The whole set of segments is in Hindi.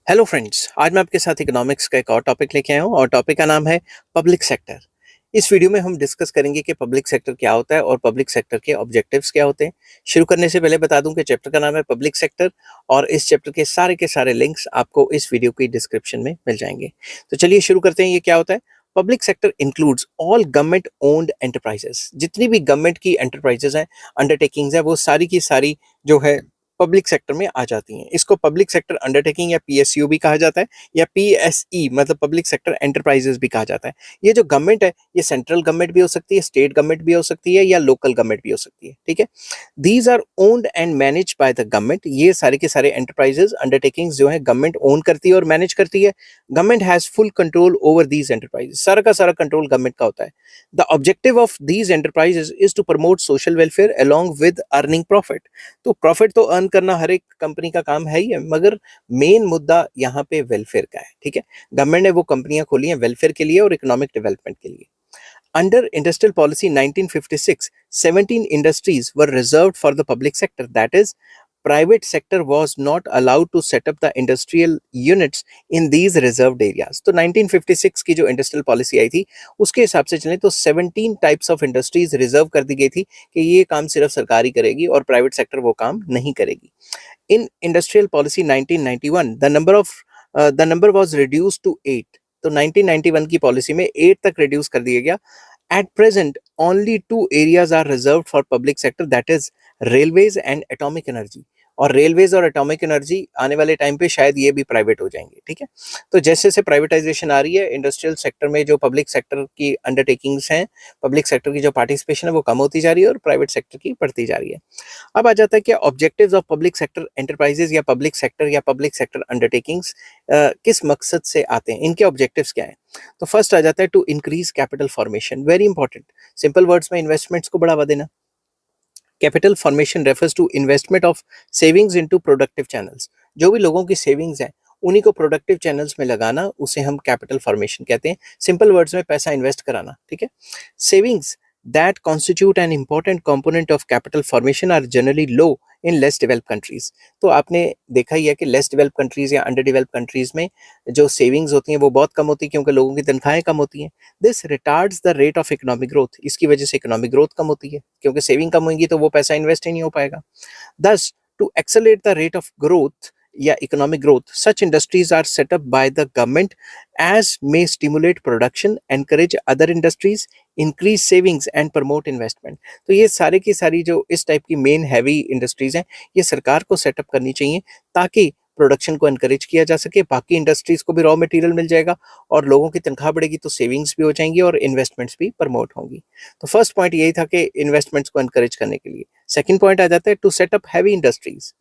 हेलो फ्रेंड्स, आज मैं आपके साथ इकोनॉमिक्स का एक और टॉपिक लेके आया हूँ और टॉपिक का नाम है पब्लिक सेक्टर। इस वीडियो में हम डिस्कस करेंगे कि पब्लिक सेक्टर क्या होता है और पब्लिक सेक्टर के ऑब्जेक्टिव्स क्या होते हैं। शुरू करने से पहले बता दूं कि चैप्टर का नाम है पब्लिक सेक्टर और इस चैप्टर के सारे लिंक्स आपको इस वीडियो की डिस्क्रिप्शन में मिल जाएंगे। तो चलिए शुरू करते हैं। ये क्या होता है? Public sector includes all government owned enterprises. जितनी भी गवर्नमेंट की एंटरप्राइजेस हैं, अंडरटेकिंग्स हैं, वो सारी की सारी जो है पब्लिक सेक्टर में आ जाती हैं। इसको पब्लिक सेक्टर अंडरटेकिंग या पीएसयू भी कहा जाता है या पीएसई मतलब पब्लिक सेक्टर एंटरप्राइजेस भी कहा जाता है। ये जो गवर्नमेंट है, ये सेंट्रल गवर्नमेंट भी हो सकती है, स्टेट गवर्नमेंट भी हो सकती है या लोकल गवर्नमेंट भी हो सकती है। ठीक है, these are owned and manage by the government. ये सारे के सारे एंटरप्राइजेस अंडरटेकिंग्स जो है गवर्नमेंट ओन करती है और मैनेज करती है। Government has full control over these enterprises. सारा का सारा कंट्रोल गवर्नमेंट का होता है। The objective of these enterprises is to promote social welfare along with earning profit. तो प्रॉफिट तो अर्न करना हर एक कंपनी का काम है ही है, मगर मेन मुद्दा यहाँ पे वेलफेयर का है। ठीक है, गवर्नमेंट ने वो कंपनियां खोली हैं वेलफेयर के लिए और इकोनॉमिक डेवलपमेंट के लिए। Under Industrial Policy 1956, 17 industries were reserved for the public sector. That is, private sector was not allowed to set up the industrial units in these reserved areas. तो 1956 की जो इंडस्ट्रियल पॉलिसी आई थी उसके हिसाब से चलें तो 17 टाइप्स ऑफ इंडस्ट्रीज रिजर्व कर दी गई थी कि ये काम सिर्फ सरकार ही करेगी और प्राइवेट सेक्टर वो काम नहीं करेगी। In Industrial Policy 1991, the number was reduced to 8। तो 1991 की पॉलिसी में 8 तक रिड्यूस कर दिया गया। At present, only two areas are reserved for public sector, that is railways and atomic energy। और रेलवेज और एटॉमिक एनर्जी आने वाले टाइम पे शायद ये भी प्राइवेट हो जाएंगे। ठीक है, तो जैसे जैसे प्राइवेटाइजेशन आ रही है, इंडस्ट्रियल सेक्टर में जो पब्लिक सेक्टर की अंडरटेकिंग्स हैं, पब्लिक सेक्टर की जो पार्टिसिपेशन है वो कम होती जा रही है और प्राइवेट सेक्टर की बढ़ती जा रही है। अब आ जाता है कि objectives of public sector enterprises या पब्लिक सेक्टर अंडरटेकिंग्स किस मकसद से आते हैं, इनके ऑब्जेक्टिव्स क्या हैं। तो फर्स्ट आ जाता है to increase capital formation. Very important, simple words में इन्वेस्टमेंट्स को बढ़ावा देना। Capital formation refers to investment of savings into productive channels. जो भी लोगों की सेविंग्स हैं उन्हीं को प्रोडक्टिव चैनल्स में लगाना, उसे हम कैपिटल फॉर्मेशन कहते हैं। सिंपल वर्ड्स में पैसा इन्वेस्ट कराना। ठीक है, savings that constitute an important component of capital formation are generally low in less developed countries। तो आपने देखा ही है कि लेस डेवलप कंट्रीज या अंडर डेवलप कंट्रीज में जो सेविंग्स होती हैं वो बहुत कम होती है क्योंकि लोगों की तनख्वाहें कम होती हैं। This retards the rate of economic growth. इसकी वजह से इकोनॉमिक ग्रोथ कम होती है क्योंकि सेविंग कम होगी तो वो पैसा इन्वेस्ट ही नहीं हो पाएगा। Thus, to accelerate the rate of growth या economic growth, such industries are set up by the government as may stimulate production, encourage other industries, increase savings and promote investment। तो ये सारे की सारी जो इस टाइप की मेन हैवी इंडस्ट्रीज हैं ये सरकार को सेटअप करनी चाहिए ताकि प्रोडक्शन को एनकरेज किया जा सके, बाकी इंडस्ट्रीज को भी रॉ मटेरियल मिल जाएगा और लोगों की तनख्वाह बढ़ेगी तो सेविंग्स भी हो जाएंगी और इन्वेस्टमेंट्स भी प्रमोट होंगी। तो फर्स्ट पॉइंट यही था कि इन्वेस्टमेंट्स को एनकरेज करने के लिए। सेकंड पॉइंट आ जाता है to set up heavy industries.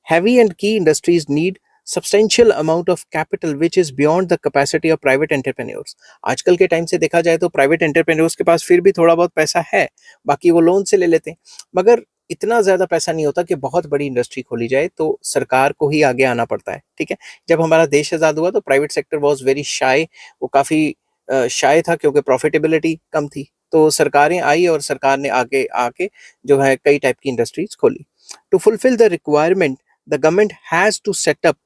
Heavy and key industries need substantial amount of capital which is beyond the capacity of private entrepreneurs। आजकल के टाइम से देखा जाए तो प्राइवेट एंटरप्रेन्योर्स के पास फिर भी थोड़ा बहुत पैसा है, बाकी वो लोन से ले लेते हैं, मगर इतना ज्यादा पैसा नहीं होता कि बहुत बड़ी इंडस्ट्री खोली जाए, तो सरकार को ही आगे आना पड़ता है। ठीक है, जब हमारा देश आजाद हुआ तो private sector was very shy, वो काफी शाय था क्योंकि प्रॉफिटेबिलिटी कम थी। तो सरकारें आई और सरकार ने आगे आके जो है कई टाइप की इंडस्ट्रीज खोली। To fulfil the requirement the government has to set up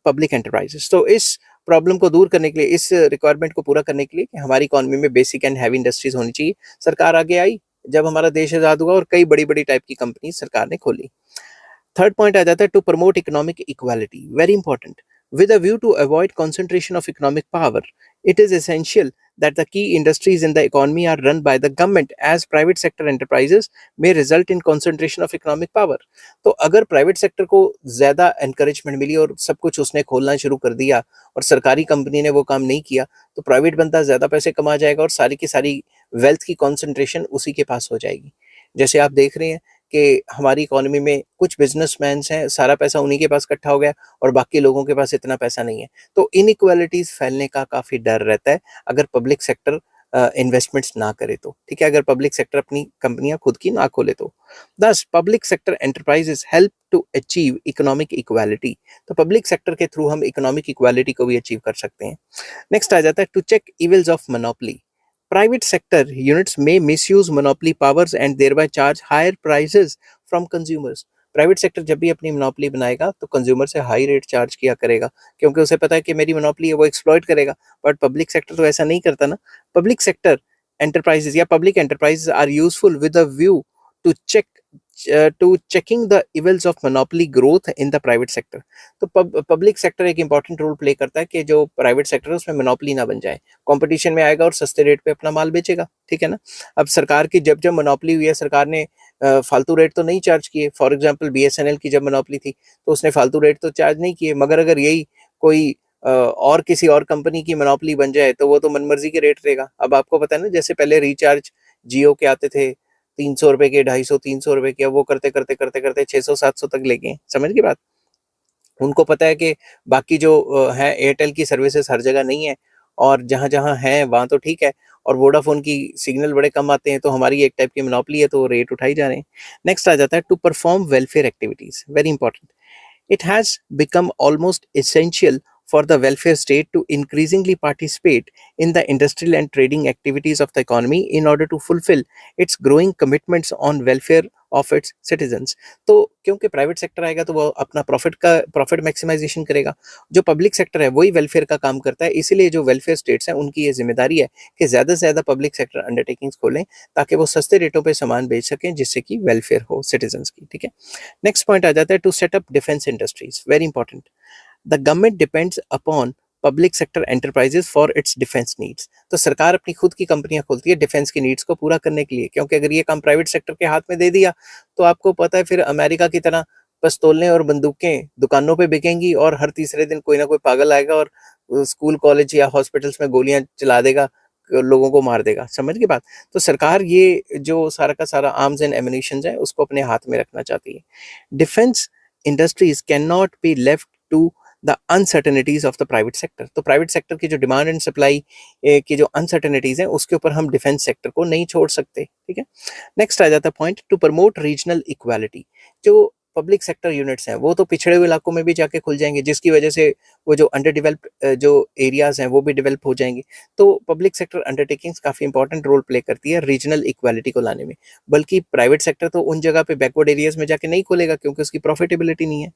public enterprises. तो इस प्रॉब्लम को दूर करने के लिए, इस रिक्वायरमेंट को पूरा करने के लिए कि हमारी इकोनॉमी में बेसिक एंड हैवी इंडस्ट्रीज होनी चाहिए, सरकार आगे आई जब हमारा देश आजाद हुआ और कई बड़ी बड़ी टाइप की कंपनी सरकार ने खोली। थर्ड पॉइंट आ जाता है to promote economic equality. Very important, with a view to avoid concentration of economic power, it is essential that the key industries in the economy are run by the government, as private sector enterprises may result in concentration of economic power। तो अगर प्राइवेट सेक्टर को ज्यादा एनकरेजमेंट मिली और सब कुछ उसने खोलना शुरू कर दिया और सरकारी कंपनी ने वो काम नहीं किया तो प्राइवेट बंदा ज्यादा पैसे कमा जाएगा और सारी की सारी वेल्थ की कॉन्सेंट्रेशन उसी के पास हो जाएगी। जैसे आप देख रहे हैं कि हमारी इकोनॉमी में कुछ बिजनेसमैन हैं, सारा पैसा उन्हीं के पास इकट्ठा हो गया और बाकी लोगों के पास इतना पैसा नहीं है। तो इनइक्वालिटीज फैलने का काफी डर रहता है अगर पब्लिक सेक्टर इन्वेस्टमेंट्स ना करे तो। ठीक है, अगर पब्लिक सेक्टर अपनी कंपनियां खुद की ना खोले तो। Thus public sector enterprises help to achieve economic equality. तो पब्लिक सेक्टर के थ्रू हम इकोनॉमिक इक्वालिटी को भी अचीव कर सकते हैं। नेक्स्ट आ जाता है to check evils of monopoly. Private sector units may misuse monopoly powers and thereby charge higher prices from consumers। Private sector जब भी अपनी मोनोपोली बनाएगा तो कंज्यूमर से हाई रेट चार्ज किया करेगा, क्योंकि उसे पता है कि मेरी मोनोपोली है, वो एक्सप्लॉइट करेगा। बट पब्लिक सेक्टर तो ऐसा नहीं करता ना। पब्लिक सेक्टर enterprises या public enterprises are useful with a view to checking the evils of monopoly growth in the private sector। तो पब्लिक सेक्टर एक इंपॉर्टेंट रोल प्ले करता है कि जो प्राइवेट सेक्टर है उसमें मोनोपोली ना बन जाए, कंपटीशन में आएगा और सस्ते रेट पे अपना माल बेचेगा, ठीक है ना। अब सरकार की जब जब मोनोपोली हुई है, सरकार ने फालतू रेट तो नहीं चार्ज किए। फॉर एग्जांपल बीएसएनएल की जब मोनोपोली थी तो उसने फालतू रेट तो चार्ज नहीं किए, मगर अगर यही कोई और किसी और कंपनी की मोनोपोली बन जाए तो वो तो मनमर्जी के रेट देगा। अब आपको पता है ना, जैसे पहले रिचार्ज जियो के आते थे 300 रुपए के, 250 300 रुपए के, अब वो करते करते करते करते 600 700 तक ले गए। समझ गई बात। उनको पता है कि बाकी जो है एयरटेल की सर्विसेज हर जगह नहीं है, और जहां जहां है वहां तो ठीक है, और वोडाफोन की सिग्नल बड़े कम आते हैं, तो हमारी एक टाइप की मोनोपोली है तो रेट उठाई जा रहे हैं। नेक्स्ट आ जाता है to perform welfare activities, very important. It has become almost essential for the welfare state to increasingly participate in the industrial and trading activities of the economy in order to fulfill its growing commitments on welfare of its citizens। तो क्योंकि प्राइवेट सेक्टर आएगा तो वो अपना प्रॉफिट मैक्सिमाइजेशन करेगा। जो पब्लिक सेक्टर है वही वेलफेयर का काम करता है, इसीलिए जो वेलफेयर स्टेट्स हैं उनकी ये जिम्मेदारी है कि ज़्यादा से ज़्यादा पब्लिक सेक्टर अंडरटेकिंग्स खोलें ताकि वो सस्ते रेटों पे सामान बेच सकें, जिससे कि वेलफेयर हो सिटीजन्स की, ठीक है। नेक्स्ट पॉइंट आ जाता है to set up defence industries, very important. The government depends upon public sector enterprises for its defence needs. तो सरकार अपनी खुद की कंपनियां खोलती है डिफेंस की नीड्स को पूरा करने के लिए, क्योंकि अगर ये काम प्राइवेट सेक्टर के हाथ में दे दिया तो आपको पता है फिर अमेरिका की तरह पिस्तौलें और बंदूकें दुकानों पे बिकेंगी, और हर तीसरे दिन कोई ना कोई पागल आएगा और स्कूल कॉलेज या हॉस्पिटल्स में गोलियां चला देगा, लोगों को मार देगा। समझ के बात। तो सरकार ये जो सारा का सारा आर्म्स एंड एम्युनिशन है उसको अपने हाथ में रखना चाहती है। Defence industries can not be left to the uncertainties of the private sector. तो प्राइवेट सेक्टर की जो डिमांड एंड सप्लाई की जो अनसर्टेनिटीज हैं उसके ऊपर हम डिफेंस सेक्टर को नहीं छोड़ सकते, ठीक है। नेक्स्ट आ जाता है point two promote regional equality. जो पब्लिक सेक्टर यूनिट्स हैं वो तो पिछड़े हुए इलाकों में भी जाके खुल जाएंगे, जिसकी वजह से वो जो अंडर डेवलप्ड जो एरियाज हैं वो भी डेवलप हो जाएंगे। तो पब्लिक सेक्टर अंडरटेकिंग्स काफी इंपॉर्टेंट रोल प्ले करती है रीजनल इक्वालिटी को लाने में। बल्कि प्राइवेट सेक्टर तो उन जगह पे बैकवर्ड एरियाज में जाके नहीं खोलेगा क्योंकि उसकी प्रॉफिटेबिलिटी नहीं है।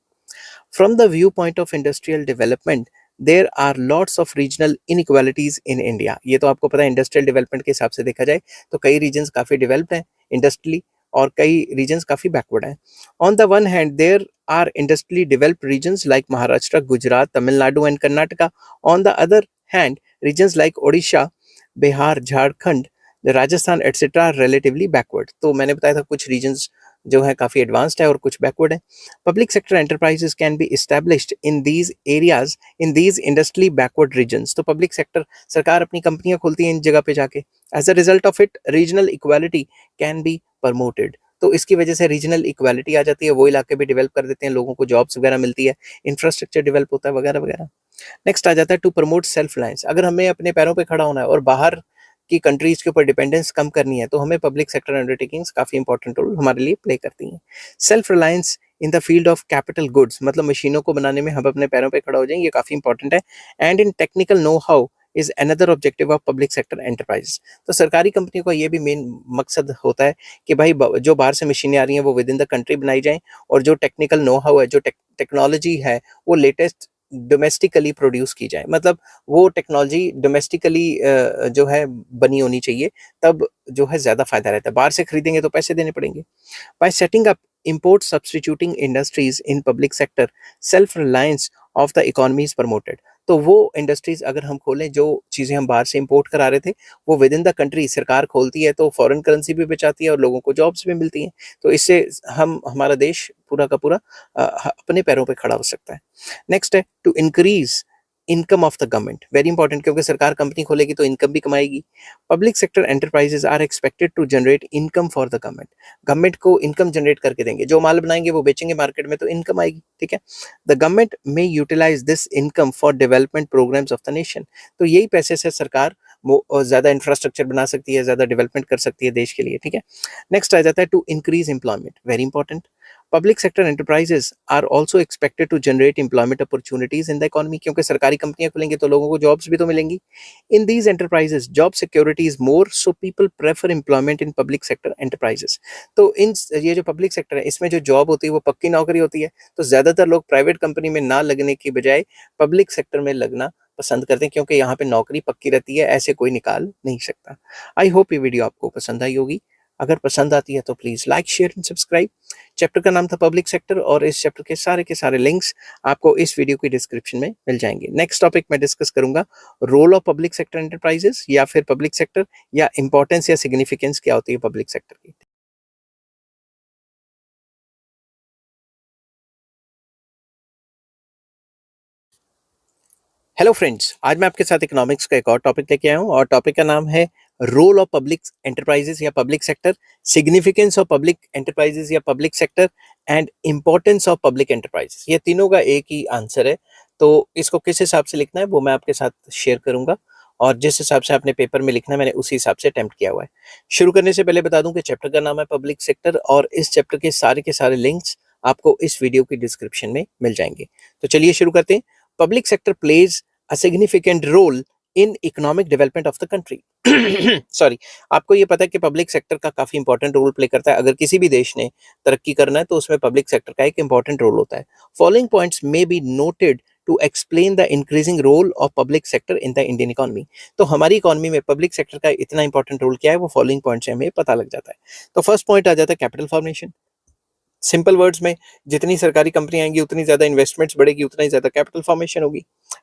From the viewpoint of industrial development, there are lots of regional inequalities in India। ये तो आपको पता है, इंडस्ट्रियल डेवलपमेंट के हिसाब से देखा जाए तो कई रीजन्स काफ़ी डेवलप्ड हैं इंडस्ट्रियली, और कई रीजन्स काफ़ी बैकवर्ड हैं। On the one hand there are industrially developed regions like Maharashtra, Gujarat, Tamil Nadu and Karnataka. On the other hand regions like Odisha, Bihar, Jharkhand, Rajasthan etcetera are relatively backward. तो मैंने बताया था कुछ रीजन्स जो है काफ़ी एडवांस्ड है और कुछ बैकवर्ड है। Public sector enterprises can be established in these areas, in these industrially backward regions. तो पब्लिक सेक्टर सरकार अपनी कंपनियां खोलती है इन जगह पे जाके। As a result of it regional equality can be promoted. तो इसकी वजह से रीजनल इक्वालिटी आ जाती है, वो इलाके भी डेवलप कर देते हैं, लोगों को जॉब्स वगैरह मिलती है, इंफ्रास्ट्रक्चर डेवलप होता है वगैरह वगैरह। नेक्स्ट आ जाता है टू प्रमोट सेल्फ रिलायंस। अगर हमें अपने पैरों पे खड़ा होना है और बाहर की कंट्रीज के ऊपर डिपेंडेंस कम करनी है तो हमें पब्लिक सेक्टर अंडरटेकिंग्स काफी इंपॉर्टेंट रोल हमारे लिए प्ले करती हैं। Self reliance in the field of capital goods, मतलब मशीनों को बनाने में हम अपने पैरों पे खड़ा हो जाएं, ये काफी इंपॉर्टेंट है। And in technical know how is another objective of public sector enterprise. तो सरकारी कंपनियों का ये भी मेन मकसद होता है कि भाई जो बाहर से मशीनें आ रही हैं वो विद इन द कंट्री बनाई जाएं, और जो टेक्निकल नो हाउ है, जो टेक्नोलॉजी है, वो लेटेस्ट डोमेस्टिकली प्रोड्यूस की जाए। मतलब वो टेक्नोलॉजी डोमेस्टिकली जो है बनी होनी चाहिए, तब जो है ज़्यादा फायदा रहता है। बाहर से खरीदेंगे तो पैसे देने पड़ेंगे। Bye setting up import substituting industries in public sector, self reliance of the economy is promoted। तो वो इंडस्ट्रीज अगर हम खोलें, जो चीज़ें हम बाहर से इंपोर्ट करा रहे थे वो विद इन द कंट्री सरकार खोलती है, तो फॉरेन करेंसी भी बचाती है और लोगों को जॉब्स भी मिलती हैं। तो इससे हम हमारा देश पूरा का पूरा अपने पैरों पे खड़ा हो सकता है। नेक्स्ट है to increase income of the government, very important, क्योंकि सरकार कंपनी खोलेगी तो इनकम भी कमाएगी। Public sector enterprises are expected to generate income for the government. Government को इनकम जनरेट करके देंगे, जो माल बनाएंगे वो बेचेंगे मार्केट में तो इनकम आएगी, ठीक है। The government may utilise this income for development programmes of the nation. तो यही पैसे से सरकार ज़्यादा इंफ्रास्ट्रक्चर बना सकती है, ज़्यादा डेवलपमेंट कर सकती है देश के लिए, ठीक है। नेक्स्ट आ जाता है to increase employment, very important. Public sector enterprises are also expected to generate employment opportunities in the economy, क्योंकि सरकारी कंपनियां खुलेंगी तो लोगों को जॉब्स भी तो मिलेंगी. In these enterprises, job security is more, so people prefer employment in public sector enterprises. तो इन ये जो पब्लिक सेक्टर है इसमें जो जॉब होती है वो पक्की नौकरी होती है, तो ज़्यादातर लोग प्राइवेट कंपनी में ना लगने की बजाय पब्लिक सेक्टर में लगना पसंद करते हैं, क्योंकि यहाँ पे नौकरी पक्की रहती है, ऐसे कोई निकाल नहीं सकता. आई होप ये वीडियो आपको पसंद आई होगी. अगर पसंद आती है तो please like, share and subscribe. Chapter का नाम था पब्लिक सेक्टर और इस चैप्टर के सारे लिंक्स आपको इस वीडियो की डिस्क्रिप्शन में मिल जाएंगे. नेक्स्ट टॉपिक मैं डिस्कस करूंगा role of public sector enterprises, या फिर पब्लिक सेक्टर, या इंपॉर्टेंस या सिग्निफिकेंस क्या होती है पब्लिक सेक्टर की. हेलो फ्रेंड्स, आज मैं आपके साथ इकोनॉमिक्स का एक और टॉपिक लेके आया हूँ और टॉपिक का नाम है रोल ऑफ पब्लिक एंटरप्राइजेस या public sector, significance of public enterprises या public sector, and importance of public enterprises. ये तीनों का एक ही आंसर है, तो इसको किस हिसाब से लिखना है वो मैं आपके साथ शेयर करूंगा और जिस हिसाब से आपने पेपर में लिखना है मैंने उसी हिसाब से अटेम्प्ट किया हुआ है. शुरू करने से पहले बता दूं कि चैप्टर का नाम है पब्लिक सेक्टर और इस चैप्टर के सारे लिंक्स आपको इस वीडियो की डिस्क्रिप्शन में मिल जाएंगे. तो चलिए शुरू करते हैं. Public sector plays a significant role in economic development of the country. Sorry, आपको ये पता है कि पब्लिक सेक्टर का काफी इंपॉर्टेंट रोल प्ले करता है. अगर किसी भी देश ने तरक्की करना है तो उसमें पब्लिक सेक्टर का एक इंपॉर्टेंट रोल होता है. Following points may be noted to explain the increasing role of public sector in the Indian economy. तो हमारी इकोनॉमी में पब्लिक सेक्टर का इतना इंपॉर्टेंट रोल क्या है वो फॉलोइंग पॉइंट से हमें पता लग जाता है. तो फर्स्ट पॉइंट आ जाता है कैपिटल फॉर्मेशन. सिंपल वर्ड्स में, जितनी सरकारी कंपनी आएंगी उतनी ज्यादा इन्वेस्टमेंट्स बढ़ेगी, उतना ही ज्यादा कैपिटल फॉर्मेशन होगी.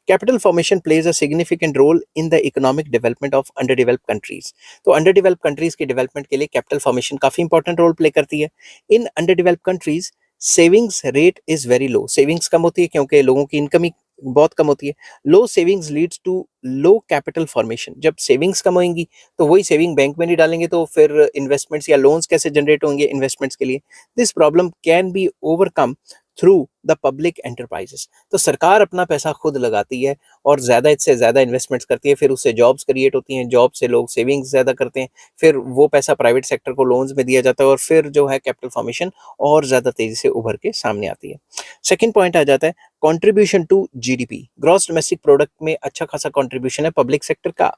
Capital formation plays a significant role in the economic development of underdeveloped countries. तो अंडर डेवलप्ड कंट्रीज के डेवलपमेंट के लिए कैपिटल फॉर्मेशन काफी इंपॉर्टेंट रोल प्ले करती है. In underdeveloped countries savings rate is very low. Savings कम होती है क्योंकि लोगों की इनकम ही बहुत कम होती है. Low savings leads to low capital formation. जब सेविंग्स कम होंगी तो वही सेविंग बैंक में नहीं डालेंगे तो फिर इन्वेस्टमेंट्स या लोन्स कैसे जनरेट होंगे इन्वेस्टमेंट्स के लिए. This problem can be overcome through the public enterprises. तो सरकार अपना पैसा खुद लगाती है और ज्यादा से ज्यादा इन्वेस्टमेंट्स करती है, फिर उससे जॉब्स क्रिएट होती हैं, जॉब से लोग सेविंग्स ज्यादा करते हैं, फिर वो पैसा प्राइवेट सेक्टर को लोन्स में दिया जाता है और फिर जो है कैपिटल फॉर्मेशन और ज्यादा तेजी से उभर के सामने आती है. सेकेंड पॉइंट आ जाता है contribution to GDP. Gross domestic product में अच्छा खासा कंट्रीब्यूशन है पब्लिक सेक्टर का.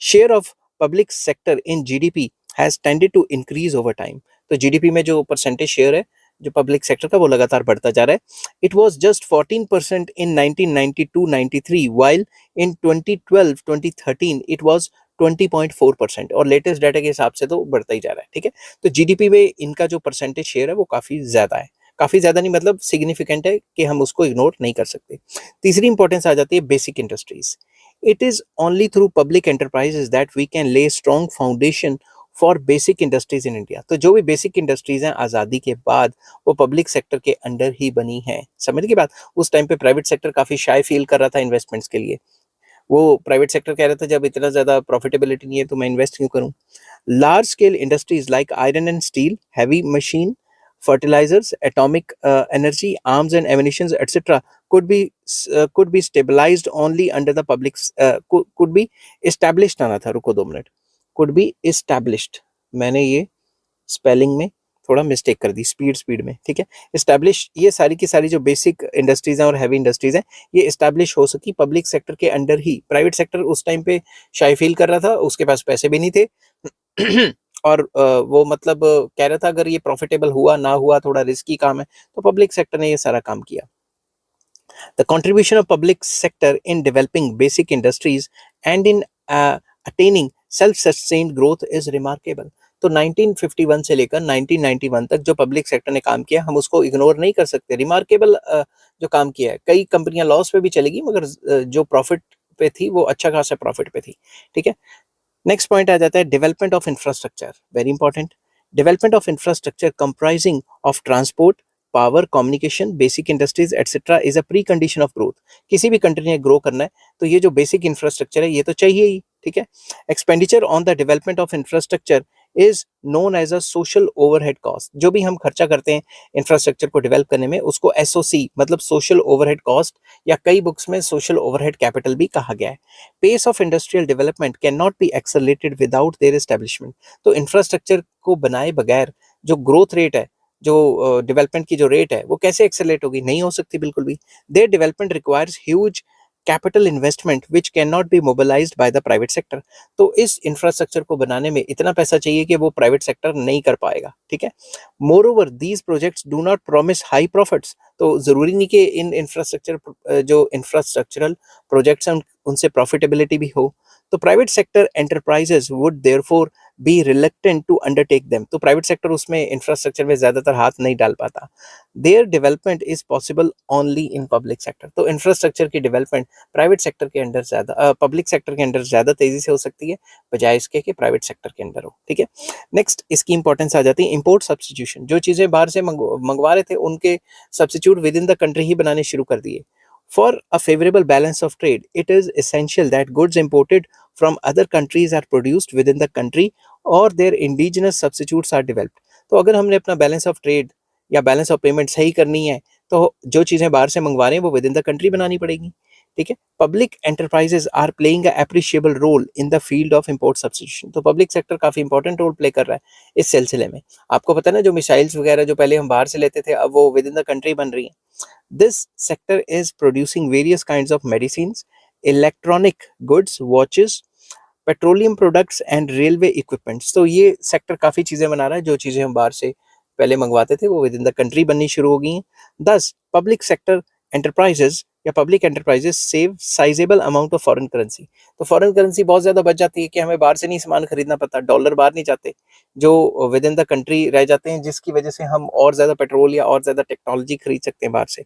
Share of public sector in GDP has tended to increase over time. तो जीडीपी में जो परसेंटेज शेयर है जो पब्लिक सेक्टर का वो लगातार बढ़ता जा रहा है. It was just 14% in 1992-93 while in 2012-2013 it was 20.4% और लेटेस्ट डाटा के हिसाब से तो बढ़ता ही जा रहा है. ठीक है, तो जीडीपी में इनका जो परसेंटेज शेयर है वो काफी ज्यादा है. काफी ज्यादा नहीं मतलब सिग्निफिकेंट है कि हम उसको इग्नोर नहीं कर सकते. तीसरी इंपॉर्टेंस आ जाती है basic industries. It is only through public enterprises that we can lay strong foundation for basic industries in India. तो जो भी बेसिक इंडस्ट्रीज हैं आज़ादी के बाद वो पब्लिक सेक्टर के अंडर ही बनी है. समझ की बात. उस टाइम पे प्राइवेट सेक्टर काफी शाय फील कर रहा था इन्वेस्टमेंट्स के लिए. वो प्राइवेट सेक्टर कह रहा था जब इतना ज्यादा प्रॉफिटेबिलिटी नहीं है तो मैं इन्वेस्ट क्यों करूं. Large scale industries like iron and steel, heavy machine, fertilizers, atomic energy, arms and ammunitions, etc. could be stabilized only under the public could be established. आना था, रुको 2 मिनट. could be established, मैंने ये स्पेलिंग में थोड़ा मिस्टेक कर दी स्पीड में. ठीक है, एस्टैब्लिश, ये सारी की सारी जो बेसिक इंडस्ट्रीज हैं और हैवी इंडस्ट्रीज हैं ये एस्टैब्लिश हो सकी पब्लिक सेक्टर के अंडर ही. प्राइवेट सेक्टर उस टाइम पे शाय फील कर रहा था, उसके पास पैसे भी नहीं थे और वो मतलब कह रहा था अगर ये प्रॉफिटेबल हुआ ना हुआ थोड़ा रिस्की काम है, तो पब्लिक सेक्टर ने ये सारा काम किया. The contribution of public sector in developing basic industries and in attaining self-sustained growth is remarkable. तो 1951 से लेकर 1991 तक जो पब्लिक सेक्टर ने काम किया हम उसको इग्नोर नहीं कर सकते. रिमार्केबल जो काम किया है. कई कंपनियां लॉस पे भी चलेगी मगर जो प्रॉफिट पे थी वो अच्छा खासा प्रॉफिट पे थी. ठीक है, नेक्स्ट पॉइंट आ जाता है development of infrastructure. Very important. Development of infrastructure comprising of transport, power, communication, basic industries etcetera is a pre condition of growth. किसी भी कंट्री ने ग्रो करना है तो ये जो बेसिक इंफ्रास्ट्रक्चर है ये तो चाहिए ही. ठीक है, expenditure on the development of infrastructure is known as a social overhead cost. जो भी हम खर्चा करते हैं इंफ्रास्ट्रक्चर को डेवलप करने में उसको एसओसी मतलब सोशल ओवरहेड कॉस्ट या कई बुक्स में सोशल ओवरहेड कैपिटल भी कहा गया है. Pace of industrial development can not be accelerated without their establishment. तो इंफ्रास्ट्रक्चर को बनाए बगैर जो ग्रोथ रेट है, जो डेवलपमेंट की जो रेट है वो कैसे एक्सेलरेट होगी, नहीं हो सकती बिल्कुल भी। Their development requires huge capital investment which can not B mobilised by the private sector. तो इस इंफ्रास्ट्रक्चर को बनाने में इतना पैसा चाहिए कि वो प्राइवेट सेक्टर नहीं कर पाएगा, ठीक है। Moreover these projects do not promise high profits. तो जरूरी नहीं कि इन इंफ्रास्ट्रक्चर जो इंफ्रास्ट्रक्चरल प्रोजेक्ट्स हैं उनसे प्रॉफिटेबिलिटी भी हो। तो private sector enterprises would therefore be reluctant to undertake them. तो प्राइवेट सेक्टर उसमें इंफ्रास्ट्रक्चर में ज्यादातर हाथ नहीं डाल पाता। Their development is possible only in public sector. तो इंफ्रास्ट्रक्चर की डेवलपमेंट प्राइवेट सेक्टर के अंडर ज्यादा पब्लिक सेक्टर के अंडर ज्यादा तेजी से हो सकती है बजाय इसके कि प्राइवेट सेक्टर के अंदर हो, ठीक है। नेक्स्ट इसकी इंपॉर्टेंस आ जाती है इंपोर्ट सब्स्टिट्यूशन। जो चीजें बाहर से मंगवा रहे थे उनके substitute within the country ही बनाने शुरू कर दिए। For a favorable balance of trade, it is essential that goods imported from other countries are produced within the country or their indigenous substitutes are developed. तो अगर हमने अपना बैलेंस ऑफ ट्रेड या बैलेंस ऑफ पेमेंट सही करनी है तो जो चीज़ें बाहर से मंगवा रहे हैं वो विद इन द कंट्री बनानी पड़ेगी, ठीक है। Public enterprises are playing appreciable role in the field of import substitution. तो पब्लिक सेक्टर काफ़ी इंपॉर्टेंट रोल प्ले कर रहा है इस सिलसिले में। आपको पता है ना, जो मिसाइल्स वगैरह जो पहले हम बाहर से लेते थे अब वो विद इन द कंट्री बन रही हैं। This sector is producing various kinds of medicines, electronic goods, watches, petroleum products and railway equipments. तो ये सेक्टर काफ़ी चीज़ें बना रहा है। जो चीज़ें हम बाहर से पहले मंगवाते थे वो विद इन द कंट्री बननी शुरू हो गई हैं। दस पब्लिक सेक्टर एंटरप्राइजेज या public enterprises save sizeable amount of foreign currency. तो फॉरेन करेंसी बहुत ज़्यादा बच जाती है कि हमें बाहर से नहीं सामान खरीदना पड़ता, डॉलर बाहर नहीं जाते, जो विद इन द कंट्री रह जाते हैं, जिसकी वजह से हम और ज़्यादा पेट्रोल या और ज़्यादा टेक्नोलॉजी खरीद सकते हैं बाहर से।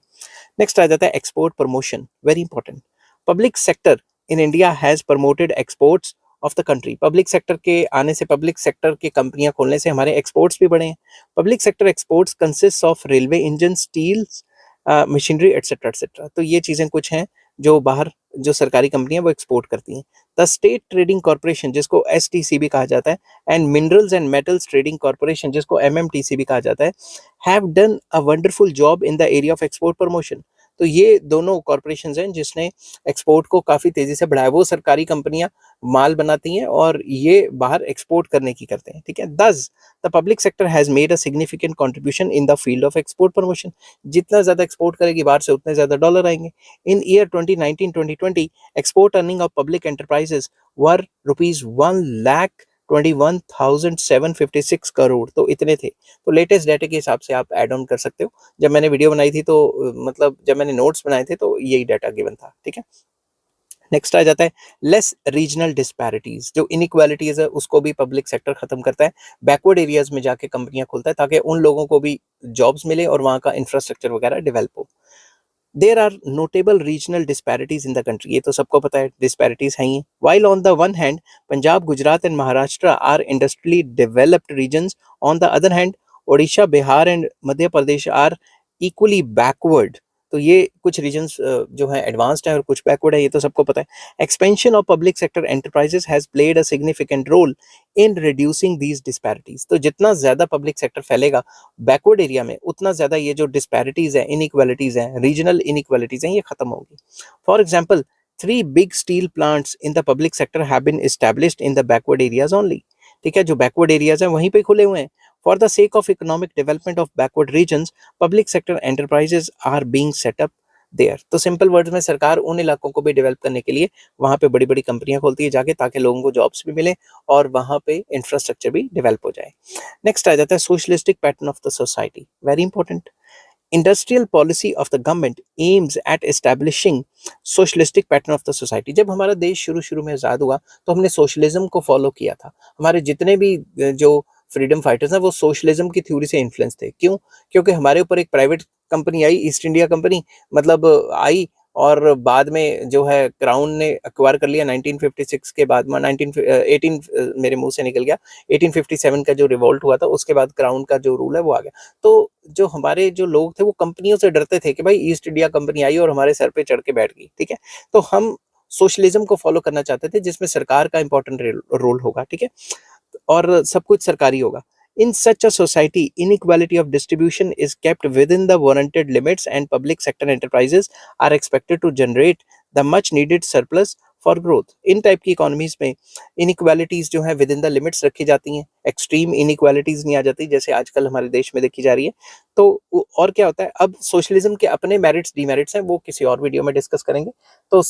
नेक्स्ट आ जाता है export promotion, very important. Public sector in India has promoted exports of the country. Public sector के आने से, पब्लिक सेक्टर की कंपनियां खोलने से हमारे एक्सपोर्ट्स भी बढ़े हैं। Public sector exports consist of railway engine, steels, machinery etcetera etcetera. तो ये चीज़ें कुछ हैं जो बाहर जो सरकारी कंपनियां वो एक्सपोर्ट करती हैं। द स्टेट ट्रेडिंग कॉर्पोरेशन जिसको STC भी कहा जाता है and minerals and metals trading corporation जिसको MMTC भी कहा जाता है have done a wonderful job in the area of export promotion. तो ये दोनों कॉर्पोरेशंस हैं जिसने एक्सपोर्ट को काफ़ी तेज़ी से बढ़ाया। वो सरकारी कंपनियां माल बनाती हैं और ये बाहर एक्सपोर्ट करने की करते हैं, ठीक है। दस the public sector has made a significant contribution in the field of export promotion. जितना ज़्यादा एक्सपोर्ट करेगी बाहर से उतने ज़्यादा डॉलर आएंगे। In year 2019-2020 export earning of public enterprises were ₹1,21,756 crore. तो इतने थे। तो लेटेस्ट डाटा के हिसाब से आप ऐड ऑन कर सकते हो। जब मैंने वीडियो बनाई थी तो मतलब जब मैंने नोट्स बनाए थे तो यही डाटा गिवन था, ठीक है। नेक्स्ट आ जाता है लेस रीजनल डिस्पैरिटीज। जो इनइक्वालिटीज है उसको भी पब्लिक सेक्टर खत्म करता है, बैकवर्ड एरियाज में जाके कंपनियां खोलता है ताकि उन लोगों को भी जॉब्स मिले और वहाँ का इंफ्रास्ट्रक्चर वगैरह डेवलप हो। There are notable regional disparities in the country. ये तो सबको पता है, डिस्पैरिटीज हैं ही। While on the one hand Punjab, Gujarat and Maharashtra are industrially developed regions, on the other hand Odisha, Bihar and Madhya Pradesh are equally backward. तो ये कुछ रीजन्स जो है एडवांस्ड है और कुछ बैकवर्ड है, ये तो सबको पता है। Expansion of public sector enterprises has played a significant role in reducing these disparities. तो जितना ज्यादा पब्लिक सेक्टर फैलेगा बैकवर्ड एरिया में उतना ज्यादा ये जो डिस्पैरिटीज है, इनइक्वालिटीज हैं, रीजनल इनइक्वालिटीज हैं, ये खत्म होगी। For example 3 big steel plants in the public sector have been established in the backward areas only। ठीक है, जो बैकवर्ड एरियाज हैं वहीं पे खुले हुए हैं। For the sake of economic development of backward regions public sector enterprises are being set up there. तो सिंपल वर्ड्स में सरकार उन इलाकों को भी डेवलप करने के लिए वहाँ पे बड़ी बड़ी कंपनियां खोलती है जाके, ताकि लोगों को जॉब्स भी मिले और वहाँ पे इंफ्रास्ट्रक्चर भी डेवलप हो जाए। नेक्स्ट आ जाता है socialistic pattern of the society, very important. Industrial policy of the government aims at establishing socialistic pattern of the society. जब हमारा देश शुरू शुरू में आज़ाद हुआ तो हमने सोशलिज्म को फॉलो किया था। हमारे जितने भी जो फ्रीडम फाइटर्स हैं वो सोशलिज्म की थ्योरी से इन्फ्लुएंस थे। क्यों? क्योंकि हमारे ऊपर एक प्राइवेट कंपनी आई, ईस्ट इंडिया कंपनी मतलब आई, और बाद में जो है क्राउन ने एक्वायर कर लिया 1956 के बाद में। 18 मेरे मुंह से निकल गया, 1857 का जो रिवोल्ट हुआ था उसके बाद क्राउन का जो रूल है वो आ गया। तो जो हमारे जो लोग थे वो कंपनियों से डरते थे कि भाई ईस्ट इंडिया कंपनी आई और हमारे सर पे चढ़ के बैठ गई, ठीक है। तो हम सोशलिज्म को फॉलो करना चाहते थे जिसमें सरकार का इंपॉर्टेंट रोल होगा, ठीक है, और सब कुछ सरकारी होगा। In such a society, inequality of distribution is kept within the warranted limits and public sector enterprises are expected to generate the much needed surplus for growth. In type की इकोनॉमीज में इनइक्वालिटीज जो है विद इन द लिमिट्स रखी जाती हैं, एक्सट्रीम इनइक्वालिटीज नहीं आ जाती जैसे आजकल हमारे देश में देखी जा रही है। तो और क्या होता है, अब सोशलिज्म के अपने मेरिट्स डीमेरिट्स हैं, वो किसी और वीडियो में डिस्कस करेंगे। तो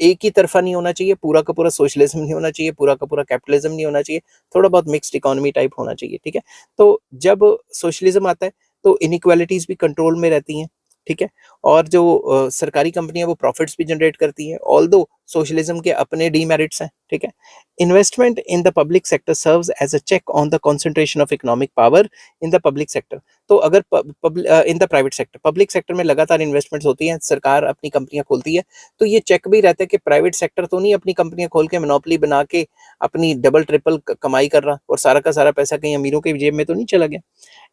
एक ही तरफा नहीं होना चाहिए, पूरा का पूरा सोशलिज्म नहीं होना चाहिए, पूरा का पूरा कैपिटलिज्म नहीं होना चाहिए, थोड़ा बहुत मिक्स्ड इकोनॉमी टाइप होना चाहिए, ठीक है। तो जब सोशलिज्म आता है तो इनइक्वालिटीज भी कंट्रोल में रहती हैं, ठीक है। और जो सरकारी कंपनियां वो प्रॉफिट्स भी जनरेट करती हैं, ऑल्दो सोशलिज्म के अपने डीमेरिट्स हैं, ठीक है। Investment in the public sector serves as a check on the concentration of economic power in the public sector. तो अगर in the private sector, public sector में लगातार इन्वेस्टमेंट्स होती हैं, सरकार अपनी कंपनियां खोलती है, तो ये चेक भी रहता है कि प्राइवेट सेक्टर तो नहीं अपनी कंपनियां खोल के मोनोपोली बना के अपनी डबल ट्रिपल कमाई कर रहा और सारा का सारा पैसा कहीं अमीरों के जेब में तो नहीं चला गया।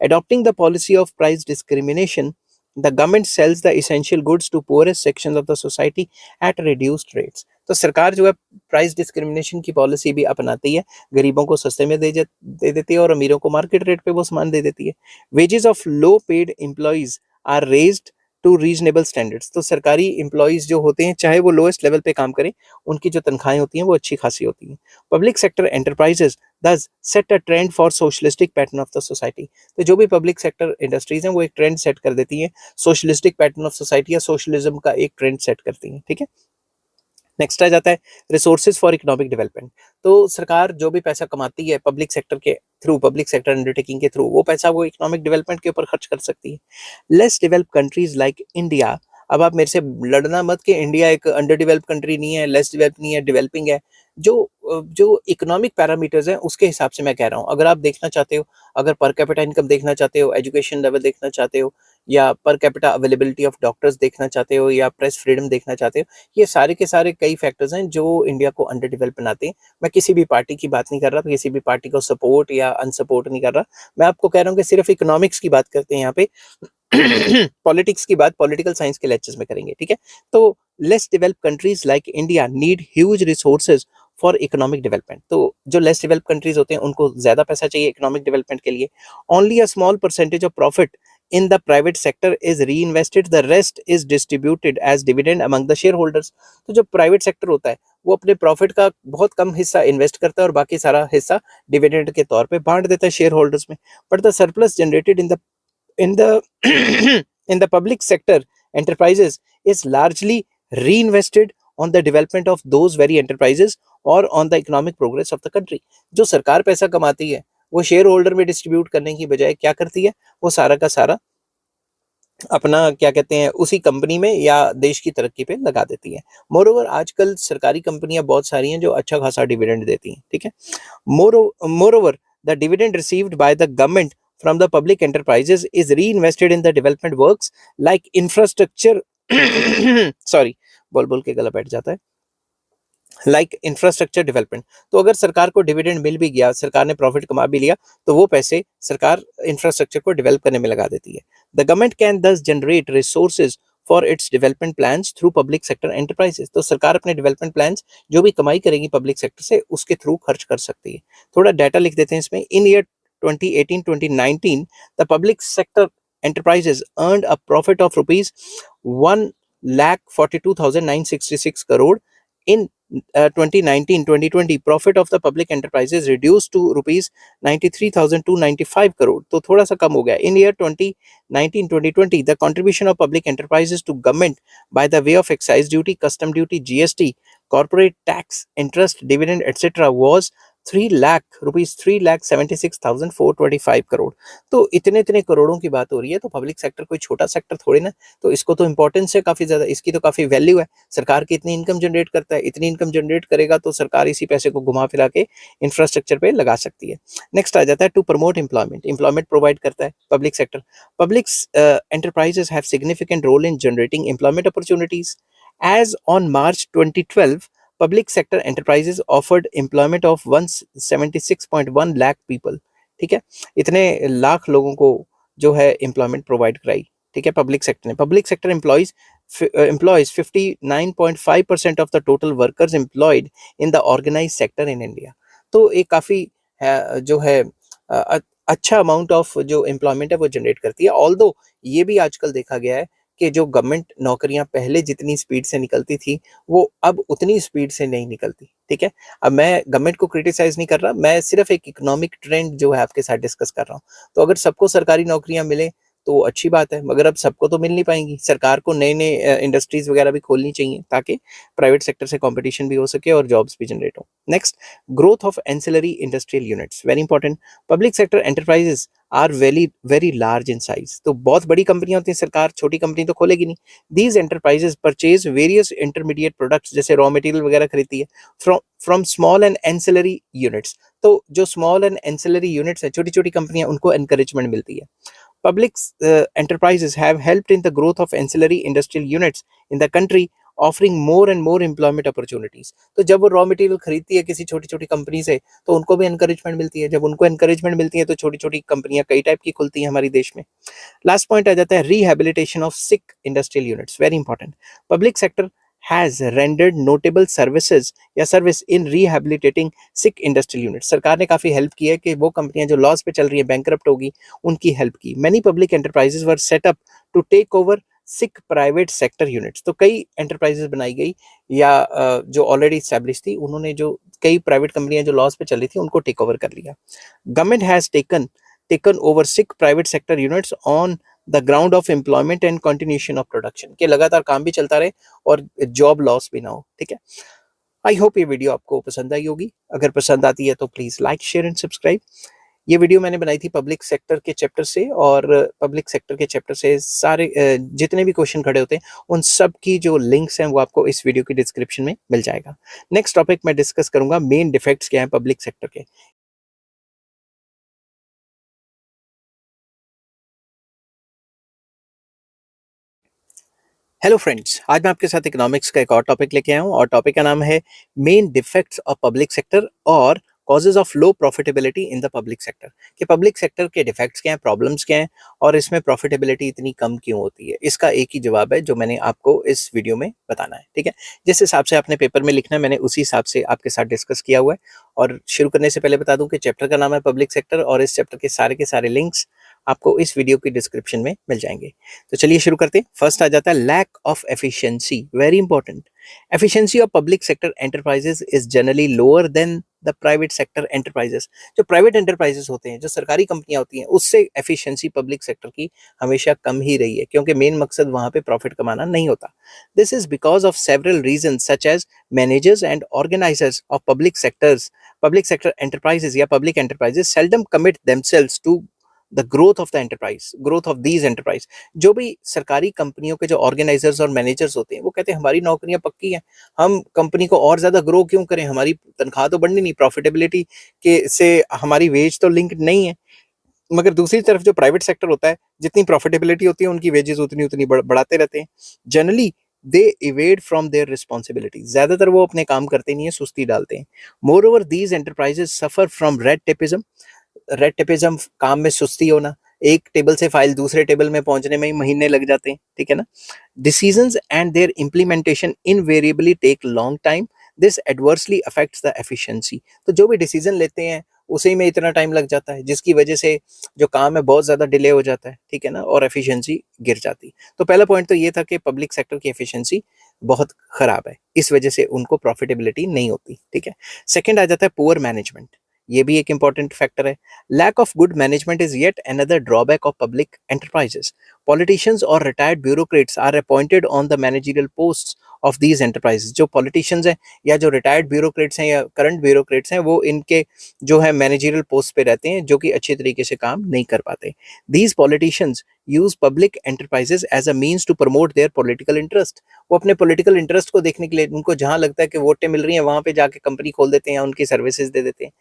Adopting the policy of price discrimination, the government sells the essential goods to poorest sections of the society at reduced rates. तो सरकार जो है प्राइस डिस्क्रिमिनेशन की पॉलिसी भी अपनाती है, गरीबों को सस्ते में दे देती है और अमीरों को मार्केट रेट पे वो सामान दे देती है। Wages of low paid employees are raised to reasonable standards. तो सरकारी एम्प्लॉइज जो होते हैं, चाहे वो लोएस्ट लेवल पे काम करें, उनकी जो तनख्वाहें होती हैं वो अच्छी खासी होती हैं। Public sector enterprises thus set a trend for socialistic pattern of the society। तो जो भी पब्लिक सेक्टर इंडस्ट्रीज हैं वो एक ट्रेंड सेट कर देती हैं, सोशलिस्टिक पैटर्न ऑफ सोसाइटी या सोशलिज्म का एक ट्रेंड सेट करती हैं, ठीक है। नेक्स्ट आ जाता है रिसोर्सेज फॉर इकोनॉमिक डेवलपमेंट। तो सरकार जो भी पैसा कमाती है पब्लिक सेक्टर के थ्रू, पब्लिक सेक्टर अंडरटेकिंग के थ्रू, वो पैसा वो इकोनॉमिक डेवलपमेंट के ऊपर खर्च कर सकती है। Less developed countries like India, अब आप मेरे से लड़ना मत कि इंडिया एक अंडर डेवलप्ड कंट्री नहीं है, लेस डेवलप्ड नहीं है, डेवलपिंग है। जो इकोनॉमिक पैरामीटर्स हैं उसके हिसाब से मैं कह रहा हूँ। अगर आप देखना चाहते हो, अगर पर कैपिटा इनकम देखना चाहते हो, एजुकेशन लेवल देखना चाहते हो, या per capita availability of doctors देखना चाहते हो, या प्रेस फ्रीडम देखना चाहते हो, ये सारे के सारे कई फैक्टर्स हैं जो इंडिया को अंडर डेवलप बनाते हैं। मैं किसी भी पार्टी की बात नहीं कर रहा, किसी भी पार्टी को सपोर्ट या अनसपोर्ट नहीं कर रहा, मैं आपको कह रहा हूँ कि सिर्फ इकोनॉमिक्स की बात करते हैं यहाँ पे। पॉलिटिक्स की बात पॉलिटिकल साइंस के लेक्चर्स में करेंगे, ठीक है। तो less developed countries like India need huge resources for economic development. तो जो लेस डेवलप्ड कंट्रीज होते हैं उनको ज्यादा पैसा चाहिए इकोनॉमिक डेवलपमेंट के लिए। Only a small percentage of profit in the private sector is reinvested, the rest is distributed as dividend among the shareholders। तो जो प्राइवेट सेक्टर होता है वो अपने प्रॉफिट का बहुत कम हिस्सा इन्वेस्ट करता है और बाकी सारा हिस्सा डिविडेंड के तौर पे बांट देता है शेयर होल्डर्स में। But the surplus generated in the in the public sector enterprises is largely reinvested on the development of those very enterprises or on the economic progress of the country। जो सरकार पैसा कमाती है वो शेयर होल्डर में डिस्ट्रीब्यूट करने की बजाय क्या करती है, वो सारा का सारा अपना क्या कहते हैं उसी कंपनी में या देश की तरक्की पे लगा देती है। मोरओवर आजकल सरकारी कंपनियां बहुत सारी हैं जो अच्छा खासा डिविडेंड देती हैं, ठीक है। Moreover the dividend received by the government from the public enterprises is reinvested in the development works like infrastructure sorry, बोल बोल के गला बैठ जाता है, लाइक इंफ्रास्ट्रक्चर डेवलपमेंट। तो अगर सरकार को डिविडेंड मिल भी गया, सरकार ने प्रॉफिट कमा भी लिया, तो वो पैसे सरकार इंफ्रास्ट्रक्चर को डेवलप करने में लगा देती है। द गवर्नमेंट कैन दस generate resources for its development plans through public sector enterprises. तो सरकार अपने डेवलपमेंट प्लान्स जो भी कमाई करेगी पब्लिक सेक्टर से उसके थ्रू खर्च कर सकती है। थोड़ा डाटा लिख देते हैं इसमें। इन year 2018-2019 the public sector enterprises earned a profit of rupees 1,42,966 crore। in 2019-2020 profit of the public enterprises reduced to rupees 93,295 crore। तो थोड़ा सा कम हो गया। in year 2019-2020 the contribution of public enterprises to government by the way of excise duty, custom duty, GST, corporate tax, interest, dividend etc was 3,76,425 crore. तो इतने इतने करोड़ों की बात हो रही है। तो पब्लिक सेक्टर कोई छोटा सेक्टर थोड़ी ना, तो इसको तो इंपॉर्टेंस है काफी ज्यादा, इसकी तो काफी वैल्यू है। सरकार की इतनी इनकम जनरेट करता है, इतनी इनकम जनरेट करेगा तो सरकार इसी पैसे को घुमा फिरा के इंफ्रास्ट्रक्चर पे लगा सकती है। नेक्स्ट आ जाता है to promote employment. Employment provide करता है public sector. Public enterprises have significant role in generating employment opportunities. As on March 2012 public sector enterprises offered employment of 176.1 lakh people। ठीक है, इतने लाख लोगों को जो है एम्प्लॉयमेंट प्रोवाइड कराई, ठीक है, पब्लिक सेक्टर ने। Public sector employs 59.5% of the total workers employed in the organized sector in India। तो एक काफी जो है अच्छा अमाउंट ऑफ जो एम्प्लॉयमेंट है वो जनरेट करती है। ऑल्दो ये भी आजकल देखा गया है कि जो गवर्नमेंट नौकरियां पहले जितनी स्पीड से निकलती थी वो अब उतनी स्पीड से नहीं निकलती। ठीक है, अब मैं गवर्नमेंट को क्रिटिसाइज नहीं कर रहा, मैं सिर्फ एक इकोनॉमिक ट्रेंड जो है आपके साथ डिस्कस कर रहा हूँ। तो अगर सबको सरकारी नौकरियां मिले तो अच्छी बात है, मगर अब सबको तो मिल नहीं पाएंगी। सरकार को नए नए इंडस्ट्रीज वगैरह भी खोलनी चाहिए ताकि प्राइवेट सेक्टर से कंपटीशन भी हो सके और जॉब्स भी जनरेट हो। Next, growth of ancillary industrial units, very important. Public sector enterprises are very very large in size. तो बहुत बड़ी कंपनियां होती हैं, सरकार छोटी कंपनी तो खोलेगी नहीं। These enterprises purchase various intermediate products, जैसे रॉ मटेरियल वगैरह खरीदती है, from from small and ancillary units. तो जो स्मॉल एंड एंसिलरी यूनिट्स है, छोटी छोटी कंपनियां, उनको एनकरेजमेंट मिलती है। Public enterprises have helped in the growth of ancillary industrial units in the country, offering more and more employment opportunities. तो जब वो रॉ मटेरियल खरीदती है किसी छोटी छोटी कंपनी से तो उनको भी एनकरेजमेंट मिलती है। जब उनको एनकरेजमेंट मिलती है तो छोटी छोटी कंपनियां कई टाइप की खुलती हैं हमारे देश में। लास्ट पॉइंट आ जाता है rehabilitation of sick industrial units, very important. Public sector has rendered notable services या service in rehabilitating sick industrial unit. सरकार ने काफी हेल्प की है कि वो कंपनियां जो लॉस पे चल रही है, बैंकरप्ट होगी, उनकी हेल्प की। Many public enterprises were set up to take over sick private sector units. तो कई एंटरप्राइजेस बनाई गई या जो ऑलरेडी स्टैब्लिश थी, उन्होंने जो कई प्राइवेट कंपनियां जो लॉस पे चल रही थी उनको टेक ओवर कर लिया। Government has taken over sick private sector units on the ground of employment and continuation of production, के लगातार काम भी चलता रहे और जॉब लॉस भी ना हो। ठीक है, आई होप ये वीडियो आपको पसंद आई होगी। अगर पसंद आती है तो please like, share and subscribe. ये वीडियो मैंने बनाई थी पब्लिक सेक्टर के चैप्टर से, और पब्लिक सेक्टर के चैप्टर से सारे जितने भी क्वेश्चन खड़े होते हैं उन सब की जो लिंक्स हैं वो आपको इस वीडियो की डिस्क्रिप्शन में मिल जाएगा। नेक्स्ट टॉपिक मैं डिस्कस करूंगा मेन डिफेक्ट्स क्या हैं पब्लिक सेक्टर के। हेलो फ्रेंड्स, आज मैं आपके साथ इकोनॉमिक्स का एक और टॉपिक लेके आया हूँ, और टॉपिक का नाम है main defects of public sector और causes of low profitability in the public sector. कि पब्लिक सेक्टर के डिफेक्ट्स क्या हैं, प्रॉब्लम्स क्या हैं, और इसमें प्रॉफिटेबिलिटी इतनी कम क्यों होती है। इसका एक ही जवाब है जो मैंने आपको इस वीडियो में बताना है। ठीक है, जिस हिसाब से आपने पेपर में लिखना है मैंने उसी हिसाब से आपके साथ डिस्कस किया हुआ है। और शुरू करने से पहले बता दूं कि चैप्टर का नाम है पब्लिक सेक्टर, और इस चैप्टर के सारे लिंक्स आपको इस वीडियो की डिस्क्रिप्शन में मिल जाएंगे। तो चलिए शुरू करते हैं। फर्स्ट आ जाता है lack of efficiency, very important. Efficiency of public sector enterprises is generally lower than the private sector enterprises. जो प्राइवेट एंटरप्राइजेस होते हैं, जो सरकारी कंपनियां होती हैं, उससे एफिशिएंसी पब्लिक सेक्टर की हमेशा कम ही रही है, क्योंकि मेन मकसद वहां पे प्रॉफिट कमाना नहीं होता। This is because of several reason such as managers and organizers of public sector enterprises या public enterprises seldom commit themselves to the growth of the enterprise, growth of these enterprise. जो भी सरकारी कंपनियों के जो ऑर्गेनाइजर्स और मैनेजर्स होते हैं वो कहते हैं हमारी नौकरियां पक्की हैं, हम कंपनी को और ज्यादा ग्रो क्यों करें, हमारी तनख्वाह तो बढ़नी नहीं, प्रॉफिटेबिलिटी के से हमारी वेज तो लिंक नहीं है। मगर दूसरी तरफ जो प्राइवेट सेक्टर होता है, जितनी प्रॉफिटेबिलिटी होती है उनकी वेजेस उतनी उतनी बढ़ाते रहते हैं। Generally they evade from their responsibility, ज्यादातर वो अपने काम करते नहीं है, सुस्ती डालते हैं। More over these enterprises suffer from red tapism. Red tapism, काम में सुस्ती होना, एक टेबल से फाइल दूसरे टेबल में पहुंचने में ही महीने लग जाते हैं। ठीक है ना। Decisions and their implementation invariably take long time, this adversely affects the efficiency. तो जो भी डिसीजन लेते हैं उसी में इतना टाइम लग जाता है, जिसकी वजह से जो काम है बहुत ज्यादा डिले हो जाता है। ठीक है ना, और एफिशिएंसी गिर जाती। तो पहला पॉइंट तो ये था कि पब्लिक सेक्टर की एफिशिएंसी बहुत खराब है, इस वजह से उनको प्रॉफिटेबिलिटी नहीं होती। ठीक है। सेकंड आ जाता है पुअर मैनेजमेंट, ये भी एक इंपॉर्टेंट फैक्टर है। Lack of good management is yet another drawback of public enterprises. Politicians और retired bureaucrats are appointed on the managerial posts of these enterprises. जो पॉलिटिशियंस हैं या जो रिटायर्ड ब्यूरोक्रेट्स हैं या करंट ब्यूरोक्रेट्स हैं, वो इनके जो है मैनेजरियल पोस्ट पे रहते हैं, जो कि अच्छे तरीके से काम नहीं कर पाते। These politicians use public enterprises as a means to promote their political interest. वो अपने पॉलिटिकल इंटरेस्ट को देखने के लिए, उनको जहां लगता है कि वोटें मिल रही हैं वहां पे जाके कंपनी खोल देते हैं या उनकी सर्विसेज दे देते हैं।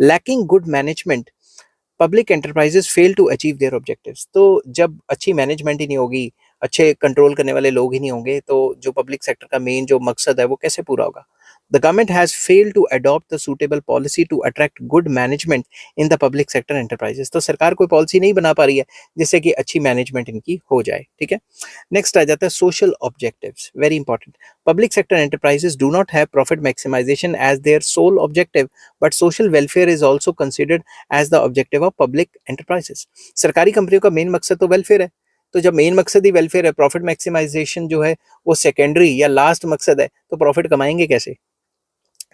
Lacking good management, public enterprises fail to achieve their objectives. तो जब अच्छी मैनेजमेंट ही नहीं होगी, अच्छे कंट्रोल करने वाले लोग ही नहीं होंगे, तो जो पब्लिक सेक्टर का मेन जो मकसद है वो कैसे पूरा होगा। The government has failed to adopt the suitable policy to attract good management in the public sector enterprises. तो सरकार कोई पॉलिसी नहीं बना पा रही है जिससे कि अच्छी मैनेजमेंट इनकी हो जाए। ठीक है। नेक्स्ट आ जाता है social objectives, very important. Public sector enterprises do not have profit maximization as their sole objective, but social welfare is also considered as the objective of public enterprises. सरकारी कंपनियों का मेन मकसद तो वेलफेयर है, तो जब मेन मकसद ही वेलफेयर है, प्रॉफिट मैक्सिमाइजेशन जो है वो सेकेंडरी या लास्ट मकसद है, तो प्रॉफिट कमाएंगे कैसे?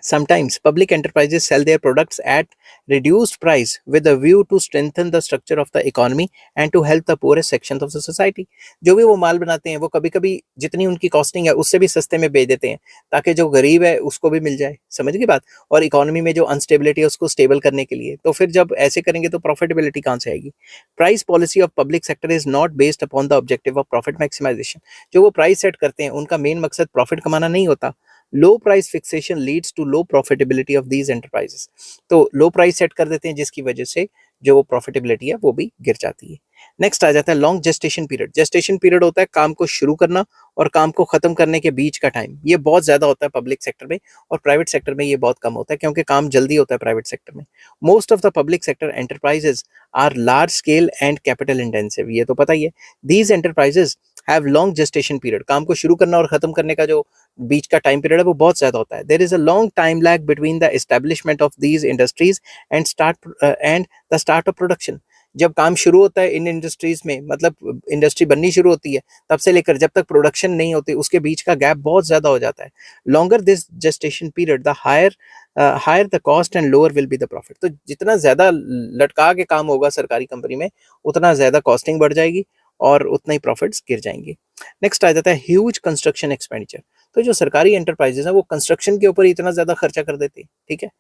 Sometimes public enterprises sell their products at reduced price with a view to strengthen the structure of the economy and to help the poorest sections of the society. जो भी वो माल बनाते हैं वो कभी-कभी जितनी उनकी कॉस्टिंग है उससे भी सस्ते में बेच देते हैं ताकि जो गरीब है उसको भी मिल जाए। समझ गई बात? और इकोनॉमी में जो अनस्टेबिलिटी है उसको स्टेबल करने के लिए। तो फिर जब ऐसे करेंगे तो प्रॉफिटेबिलिटी कहाँ से आएगी? Price policy of public sector is not based upon the objective of profit maximization. जो वो प्राइस सेट करते हैं उनका मेन मकसद प्रॉफिट कमाना नहीं होता। Low price fixation leads to low profitability of these enterprises. तो लो प्राइस सेट कर देते हैं जिसकी वजह से जो वो प्रॉफिटेबिलिटी है वो भी गिर जाती है। नेक्स्ट आ जाता है long gestation period. Gestation period होता है काम को शुरू करना और काम को खत्म करने के बीच का टाइम। ये बहुत ज्यादा होता है पब्लिक सेक्टर में और प्राइवेट सेक्टर में ये बहुत कम होता है क्योंकि काम जल्दी होता है प्राइवेट सेक्टर में। Most of the public sector enterprises are large scale and capital intensive, ये तो पता ही है। These enterprises have long gestation period. काम को शुरू करना और खत्म करने का जो बीच का टाइम पीरियड है वो बहुत ज्यादा होता है। There is a long time lag between the establishment of these industries and the start of production. जब काम शुरू होता है इन इंडस्ट्रीज में, मतलब इंडस्ट्री बननी शुरू होती है, तब से लेकर जब तक प्रोडक्शन नहीं होती उसके बीच का गैप बहुत ज्यादा हो जाता है। Longer this gestation period the higher the cost and lower will be the profit. तो जितना ज्यादा लटका के काम होगा सरकारी कंपनी में उतना ज्यादा कॉस्टिंग बढ़ जाएगी और उतना ही प्रॉफिट्स गिर जाएंगे। नेक्स्ट आ जाता है ह्यूज कंस्ट्रक्शन एक्सपेंडिचर। तो जो सरकारी एंटरप्राइजेस है वो कंस्ट्रक्शन के ऊपर इतना ज्यादा खर्चा कर देते हैं, ठीक है।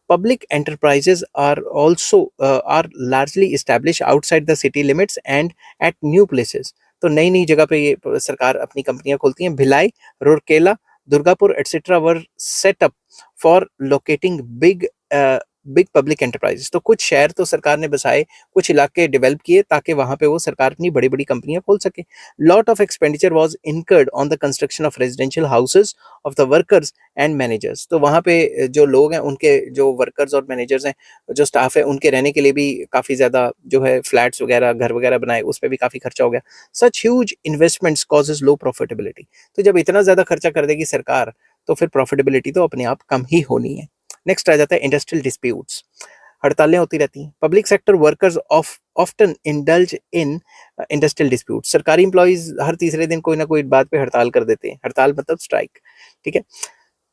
Public enterprises are also are largely established outside the city limits and at new places। तो नई नई जगह पे ये सरकार अपनी कंपनियां खोलती हैं। Bhilai, Rourkela, Durgapur etcetera were set up for locating big public enterprises. तो कुछ शहर तो सरकार ने बसाए, कुछ इलाके डेवलप किए ताकि वहां पे वो सरकार अपनी बड़ी बड़ी कंपनियां खोल सके। Lot of expenditure was incurred on the construction of residential houses of the workers and managers. तो वहाँ पे जो लोग हैं उनके जो वर्कर्स और मैनेजर्स हैं, जो स्टाफ है, उनके रहने के लिए भी काफ़ी ज़्यादा जो है फ्लैट्स वगैरह घर वगैरह बनाए, उस पर भी काफ़ी खर्चा हो गया। सच ह्यूज इन्वेस्टमेंट्स कॉजेज लो प्रॉफिटेबिलिटी। तो जब इतना ज़्यादा खर्चा कर देगी सरकार तो फिर प्रॉफिटेबिलिटी तो अपने आप कम ही होनी है। नेक्स्ट आ जाता है इंडस्ट्रियल डिस्प्यूट्स। हड़तालें होती रहती हैं। Public sector workers often indulge in industrial dispute. सरकारी इंप्लॉइज हर तीसरे दिन कोई ना कोई बात पे हड़ताल कर देते हैं। हड़ताल मतलब स्ट्राइक, ठीक है।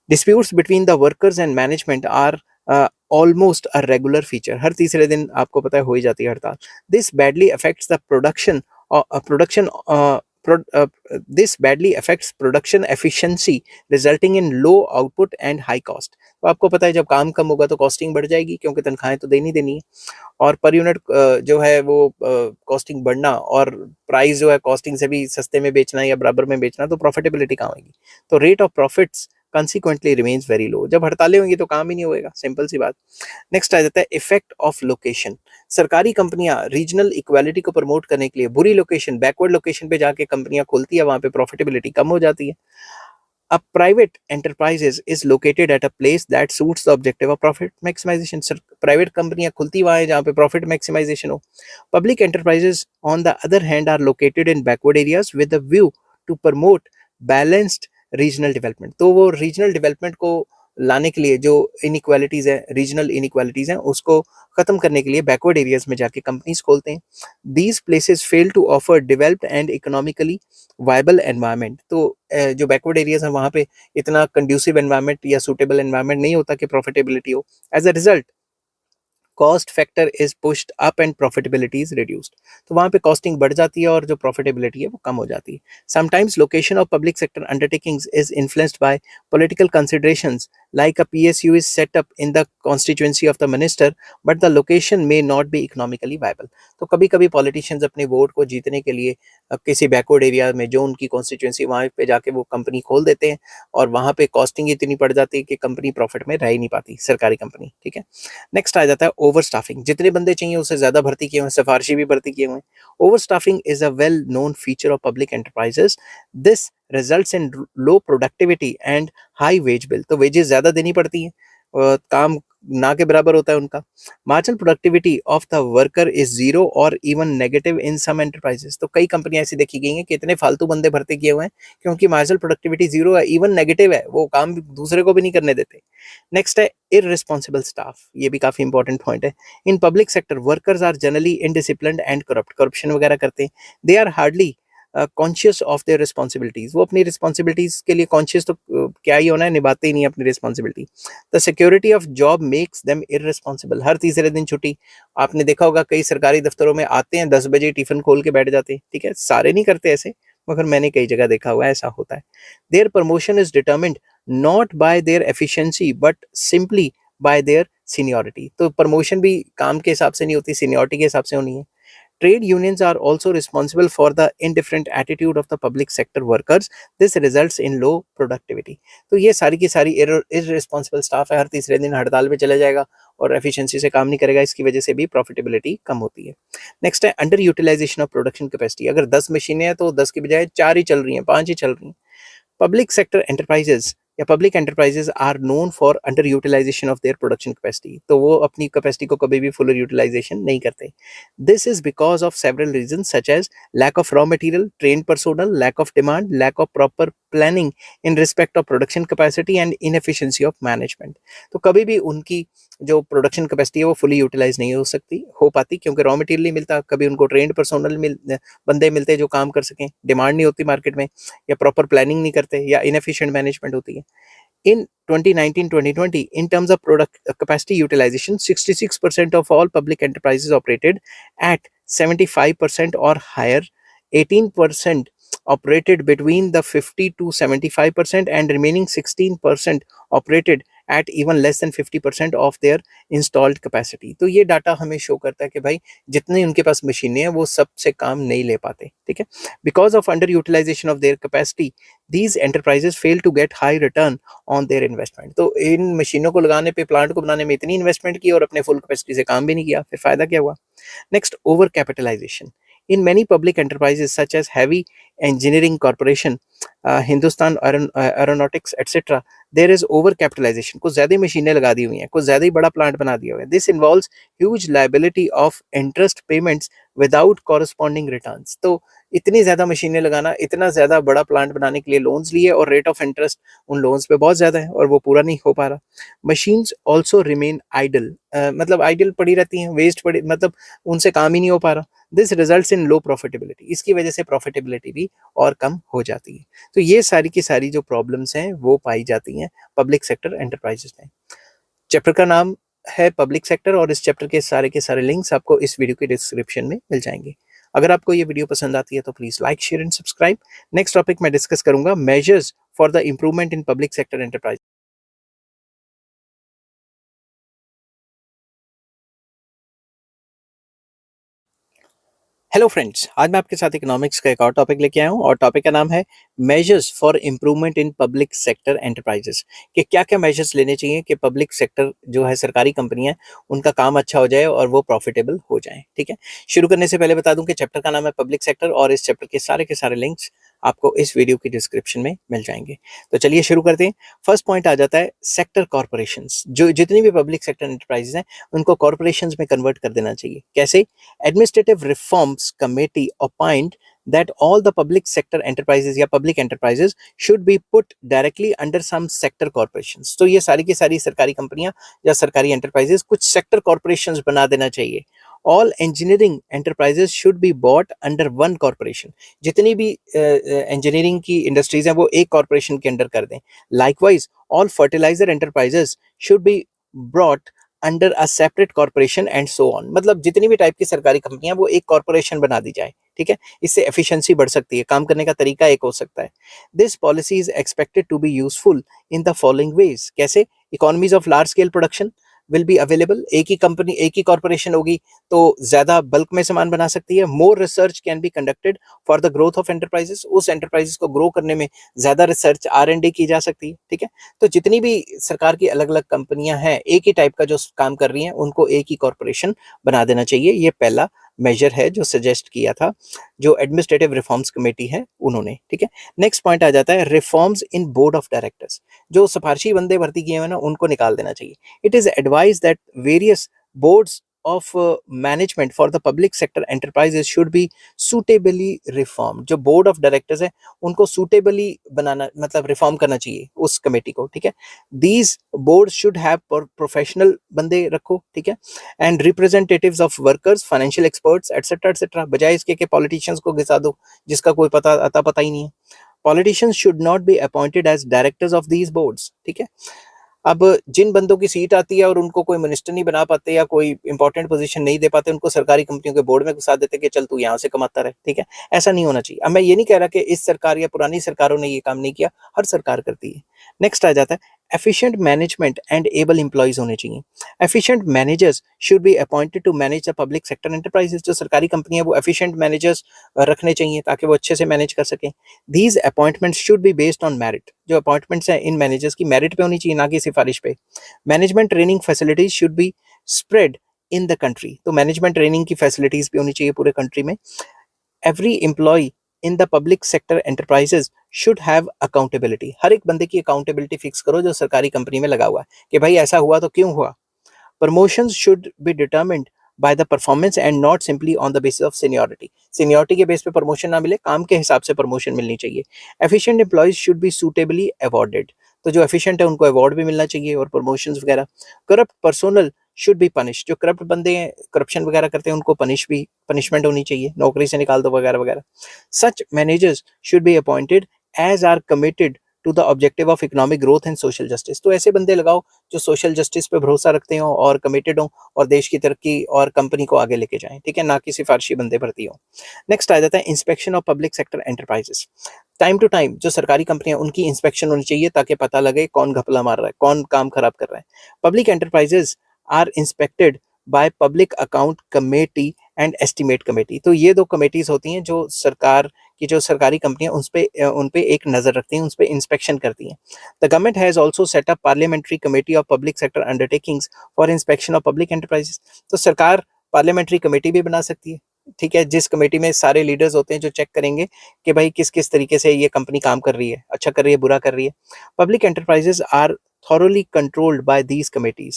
Disputes between the workers and management are almost a regular feature। हर तीसरे दिन आपको पता है हो ही जाती है हड़ताल। This badly affects the production this badly affects production efficiency resulting in low output and high cost। तो आपको पता है जब काम कम होगा तो कॉस्टिंग बढ़ जाएगी क्योंकि तनख्वाहें तो देनी है और पर यूनिट जो है वो कॉस्टिंग बढ़ना और प्राइस जो है कॉस्टिंग से भी सस्ते में बेचना या बराबर में बेचना, तो प्रॉफिटेबिलिटी कहाँ होगी? तो rate of profits consequently remains very low। जब हड़तालें होंगी तो काम ही नहीं होएगा, सिंपल सी बात। नेक्स्ट आ जाता है इफेक्ट ऑफ लोकेशन। सरकारी कंपनियां रीजनल इक्वालिटी को प्रमोट करने के लिए बुरी लोकेशन, बैकवर्ड लोकेशन पे जाके कंपनियां खोलती है, वहां पे प्रॉफिटेबिलिटी कम हो जाती है। A private enterprises is located at a place that suits the objective of profit maximization। Private कंपनियां खुलती वहां है जहां पे प्रॉफिट मैक्सिमाइजेशन हो। Public enterprises on the other hand are located in backward areas with the view to promote balanced regional development. तो वो रीजनल डेवलपमेंट को लाने के लिए जो इनइक्वालिटीज है, रीजनल इनइक्वालिटीज हैं, उसको खत्म करने के लिए बैकवर्ड एरियाज में जाके कंपनीज खोलते हैं। These places fail to offer developed and economically viable environment. तो जो बैकवर्ड एरियाज हैं वहाँ पे इतना कंड्यूसिव एनवायरनमेंट या सूटेबल एनवायरनमेंट नहीं होता कि प्रॉफिटेबिलिटी हो। As a result cost factor is pushed up and profitability is reduced. तो वहां पे कॉस्टिंग बढ़ जाती है और जो प्रॉफिटेबिलिटी है वो कम हो जाती है। Sometimes location of public sector undertakings is influenced by political considerations like a PSU is set up in the constituency of the minister but the location may not be economically viable. तो कभी कभी पॉलिटिशियंस अपने वोट को जीतने के लिए किसी बैकवर्ड एरिया में जो उनकी कॉन्स्टिट्यूएंसी वहां पे जाके वो कंपनी खोल देते हैं और वहां पे कॉस्टिंग इतनी पड़ जाती है कि कंपनी प्रॉफिट में रह ही नहीं पाती, सरकारी कंपनी, ठीक है। नेक्स्ट आ जाता है ओवर स्टाफिंग। जितने बंदे चाहिए उससे ज्यादा भर्ती किए हुए, सिफारशी भी भर्ती किए हुए। Over staffing is a well known feature of public enterprises. This results in low productivity and high wage bill. तो वेजेस ज्यादा देनी पड़ती हैं, काम ना के बराबर होता है उनका। Marginal productivity of the worker is zero और even negative in some enterprises. तो कई कंपनियां ऐसी देखी गई हैं कि इतने फालतू बंदे भर्ती किए हुए हैं क्योंकि मार्जिनल प्रोडक्टिविटी जीरो है, इवन नेगेटिव है, वो काम दूसरे को भी नहीं करने देते। नेक्स्ट है इररिस्पॉन्सिबल स्टाफ, ये भी काफी इंपॉर्टेंट पॉइंट है। In public sector workers are generally indisciplined and corrupt, corruption वगैरह करते हैं। They are hardly conscious of their responsibilities, वो अपनी रिस्पॉन्सिबिलिटीज के लिए कॉन्शियस तो क्या ही होना है, निभाते ही नहीं अपनी responsibility. The security of job makes them irresponsible, हर तीसरे दिन छुट्टी। आपने देखा होगा कई सरकारी दफ्तरों में आते हैं 10 बजे, टिफिन खोल के बैठ जाते हैं, ठीक है, सारे नहीं करते ऐसे, मगर मैंने कई जगह देखा हुआ है ऐसा होता है। Their promotion is determined not by their efficiency but simply by their seniority. तो प्रमोशन भी काम के हिसाब से नहीं होती, सीनियरिटी के हिसाब से होनी है। Trade unions are also responsible for the indifferent attitude of the public sector workers. This results in low productivity. तो ये सारी की सारी irresponsible staff है, हर तीसरे दिन हड़ताल पे चला जाएगा और एफिशिएंसी से काम नहीं करेगा, इसकी वजह से भी प्रॉफिटेबिलिटी कम होती है। नेक्स्ट है under utilization of production capacity. अगर 10 मशीनें हैं तो 10 की बजाय 4 ही चल रही हैं, 5 ही चल रही हैं। Public sector enterprises या public enterprises are known for under utilization of their production capacity. तो वो अपनी कैपेसिटी को कभी भी फुल यूटिलाइजेशन नहीं करते। This is because of several reason such as lack of raw material, train personnel, lack of demand, lack of proper planning in respect of production capacity and inefficiency of management. तो कभी भी उनकी जो प्रोडक्शन कैपेसिटी है वो फुली यूटिलाइज नहीं हो पाती क्योंकि रॉ मटेरियल नहीं मिलता, कभी उनको ट्रेंड पर्सोनल बंदे मिलते जो काम कर सकें, डिमांड नहीं होती मार्केट में, या प्रॉपर प्लानिंग नहीं करते, या इनएफिशिएंट मैनेजमेंट होती है। In 2019-2020, in terms of product capacity utilization, 66% of all public enterprises operated at 75% or higher, 18% operated between the 50 to 75%, and remaining 16% operated at even less than 50% of their installed capacity। तो ये डाटा हमें शो करता है कि भाई जितनी उनके पास मशीनें हैं वो सबसे काम नहीं ले पाते, ठीक है। Because of under utilization of their capacity these enterprises fail to get high return on their investment। तो इन मशीनों को लगाने पे, प्लांट को बनाने में इतनी इन्वेस्टमेंट की और अपने फुल कैपेसिटी से काम भी नहीं किया, फिर फायदा क्या हुआ। Next, over capitalization. In many public enterprises such as heavy engineering corporation, Hindustan Aeronautics etc., there is over capitalization। कुछ ज्यादा मशीनें लगा दी हुई हैं, कुछ ज्यादा ही बड़ा प्लांट बना दिया हुआ है। This involves huge liability of interest payments without corresponding returns। तो इतनी ज्यादा मशीनें लगाना, इतना ज्यादा बड़ा प्लांट बनाने के लिए लोन्स लिए और रेट ऑफ इंटरेस्ट उन लोन्स पे बहुत ज्यादा है और वो पूरा नहीं हो पा रहा। मशीन्स ऑल्सो रिमेन आइडल, मतलब आइडल पड़ी रहती हैं, वेस्ट पड़ी, मतलब उनसे काम ही नहीं हो पा रहा। This results in low profitability, इसकी वजह से प्रॉफिटेबिलिटी भी और कम हो जाती है। तो ये सारी की सारी जो प्रॉब्लम्स हैं वो पाई जाती हैं पब्लिक सेक्टर एंटरप्राइजेस में। चैप्टर का नाम है पब्लिक सेक्टर और इस चैप्टर के सारे लिंक्स आपको इस वीडियो के डिस्क्रिप्शन में मिल जाएंगे। अगर आपको ये वीडियो पसंद आती है तो please like, share and subscribe. Next topic मैं डिस्कस करूंगा measures for the improvement in public sector enterprise. Hello friends, आज मैं आपके साथ इकोनॉमिक्स का एक और टॉपिक लेके आया हूँ और टॉपिक का नाम है measures for improvement in public sector enterprises. कि क्या क्या मेजर्स लेने चाहिए कि पब्लिक सेक्टर जो है, सरकारी कंपनियां, उनका काम अच्छा हो जाए और वो प्रॉफिटेबल हो जाए, ठीक है। शुरू करने से पहले बता दूं कि चैप्टर का नाम है पब्लिक सेक्टर और इस चैप्टर के सारे लिंक्स आपको इस वीडियो की डिस्क्रिप्शन में मिल जाएंगे। तो चलिए शुरू करते हैं। फर्स्ट पॉइंट आ जाता है सेक्टर कॉर्पोरेशंस। जो जितनी भी पब्लिक सेक्टर एंटरप्राइजेस हैं उनको कॉर्पोरेशंस में कन्वर्ट कर देना चाहिए। कैसे? Administrative Reforms Committee opined that all the public sector enterprises या public enterprises should be put directly under some sector corporations। तो ये सारी की सारी सरकारी कंपनियां या सरकारी enterprises कुछ sector corporations बना देना चाहिए। All engineering enterprises should be bought under one corporation। जितनी भी engineering की industries हैं वो एक corporation के अंडर कर दें। Likewise, all fertilizer enterprises should be brought under a separate corporation and so on. मतलब जितनी भी टाइप की सरकारी कंपनियां वो एक कॉर्पोरेशन बना दी जाए, ठीक है। इससे एफिशिएंसी बढ़ सकती है, काम करने का तरीका एक हो सकता है। This policy is expected to be useful in the following ways. कैसे? Economies of large scale production will be available. एक ही कंपनी, एक ही कॉर्पोरेशन होगी तो ज्यादा बल्क में सामान बना सकती है। More research can be conducted for the growth of enterprises. उस एंटरप्राइजेस को ग्रो करने में ज्यादा रिसर्च, R&D की जा सकती है, ठीक है। तो जितनी भी सरकार की अलग अलग कंपनियां हैं एक ही टाइप का जो काम कर रही हैं उनको एक ही कॉर्पोरेशन बना देना चाहिए। ये पहला मेजर है जो सजेस्ट किया था जो एडमिनिस्ट्रेटिव रिफॉर्म्स कमेटी है उन्होंने, ठीक है। नेक्स्ट पॉइंट आ जाता है reforms in board of directors. जो सिफारशी बंदे भर्ती किए हुए ना उनको निकाल देना चाहिए। It is advise that various boards of management for the public sector enterprises should be suitably reformed। जो board of directors है उनको suitably बनाना मतलब रिफॉर्म करना चाहिए उस कमेटी को, ठीक है। these boards should have professional बंदे रखो, ठीक है, and representatives of workers, financial experts, etc etc, बजाय इसके के politicians को घिसा दो जिसका कोई अता पता ही नहीं है। politicians should not be appointed as directors of these boards, ठीक है। अब जिन बंदों की सीट आती है और उनको कोई मिनिस्टर नहीं बना पाते या कोई इंपॉर्टेंट पोजीशन नहीं दे पाते, उनको सरकारी कंपनियों के बोर्ड में घुसा देते कि चल तू यहाँ से कमाता रहे, ठीक है। ऐसा नहीं होना चाहिए। अब मैं ये नहीं कह रहा कि इस सरकार या पुरानी सरकारों ने ये काम नहीं किया, हर सरकार करती है। नेक्स्ट आ जाता है efficient management and able employees होने चाहिए। Efficient managers should be appointed to manage the public sector enterprises. जो सरकारी कंपनी है वो एफिशिएंट मैनेजर्स रखने चाहिए ताकि वो अच्छे से मैनेज कर सकें। These appointments should be based on merit. जो अपॉइंटमेंट्स हैं इन मैनेजर्स की मेरिट पे होनी चाहिए, ना कि सिफारिश पे। Management training facilities should be spread in the country. तो मैनेजमेंट ट्रेनिंग की फैसिलिटीज भी होनी चाहिए पूरे कंट्री में। Every employ in the public sector enterprises should have accountability. हर एक बंदे की अकाउंटेबिलिटी फिक्स करो जो सरकारी कंपनी में लगा हुआ है कि भाई ऐसा हुआ तो क्यों हुआ। Promotions should be determined by the performance and not simply on the basis of seniority. Seniority के बेस पे प्रमोशन ना मिले, काम के हिसाब से प्रमोशन मिलनी चाहिए। Efficient employees should be suitably awarded. तो जो एफिशिएंट है उनको अवार्ड भी मिलना चाहिए और प्रमोशंस वगैरह। Corrupt personnel should be punish. जो करप्ट बंदे हैं, करप्शन वगैरह करते हैं, उनको पनिशमेंट होनी चाहिए, नौकरी से निकाल दो वगैरह वगैरह। Such managers should be appointed as are committed to the objective of economic growth and social justice. तो ऐसे बंदे लगाओ जो सोशल जस्टिस पे भरोसा रखते हो और कमिटेड हो और देश की तरक्की और कंपनी को आगे लेके जाएं, ठीक है, ना कि सिफारशी बंदे भर्ती हो। नेक्स्ट आ जाता है inspection of public sector enterprises. Time to time जो सरकारी कंपनियां उनकी इंस्पेक्शन होनी चाहिए ताकि पता लगे कौन घपला मार रहा है, कौन काम खराब कर रहा है। Public enterprises are inspected by public account committee and estimate committee. तो ये दो कमेटीज होती हैं जो सरकार की जो सरकारी कंपनियां उन पे एक नजर रखती हैं, उन पे इंस्पेक्शन करती हैं। The government has also set up parliamentary committee of public sector undertakings for inspection of public enterprises. तो सरकार पार्लियामेंट्री कमेटी भी बना सकती है, ठीक है, जिस कमेटी में सारे लीडर्स होते हैं जो चेक करेंगे कि भाई किस किस तरीके से ये कंपनी काम कर रही है, अच्छा कर रही है, बुरा कर रही है। Public enterprises are thoroughly controlled by these committees.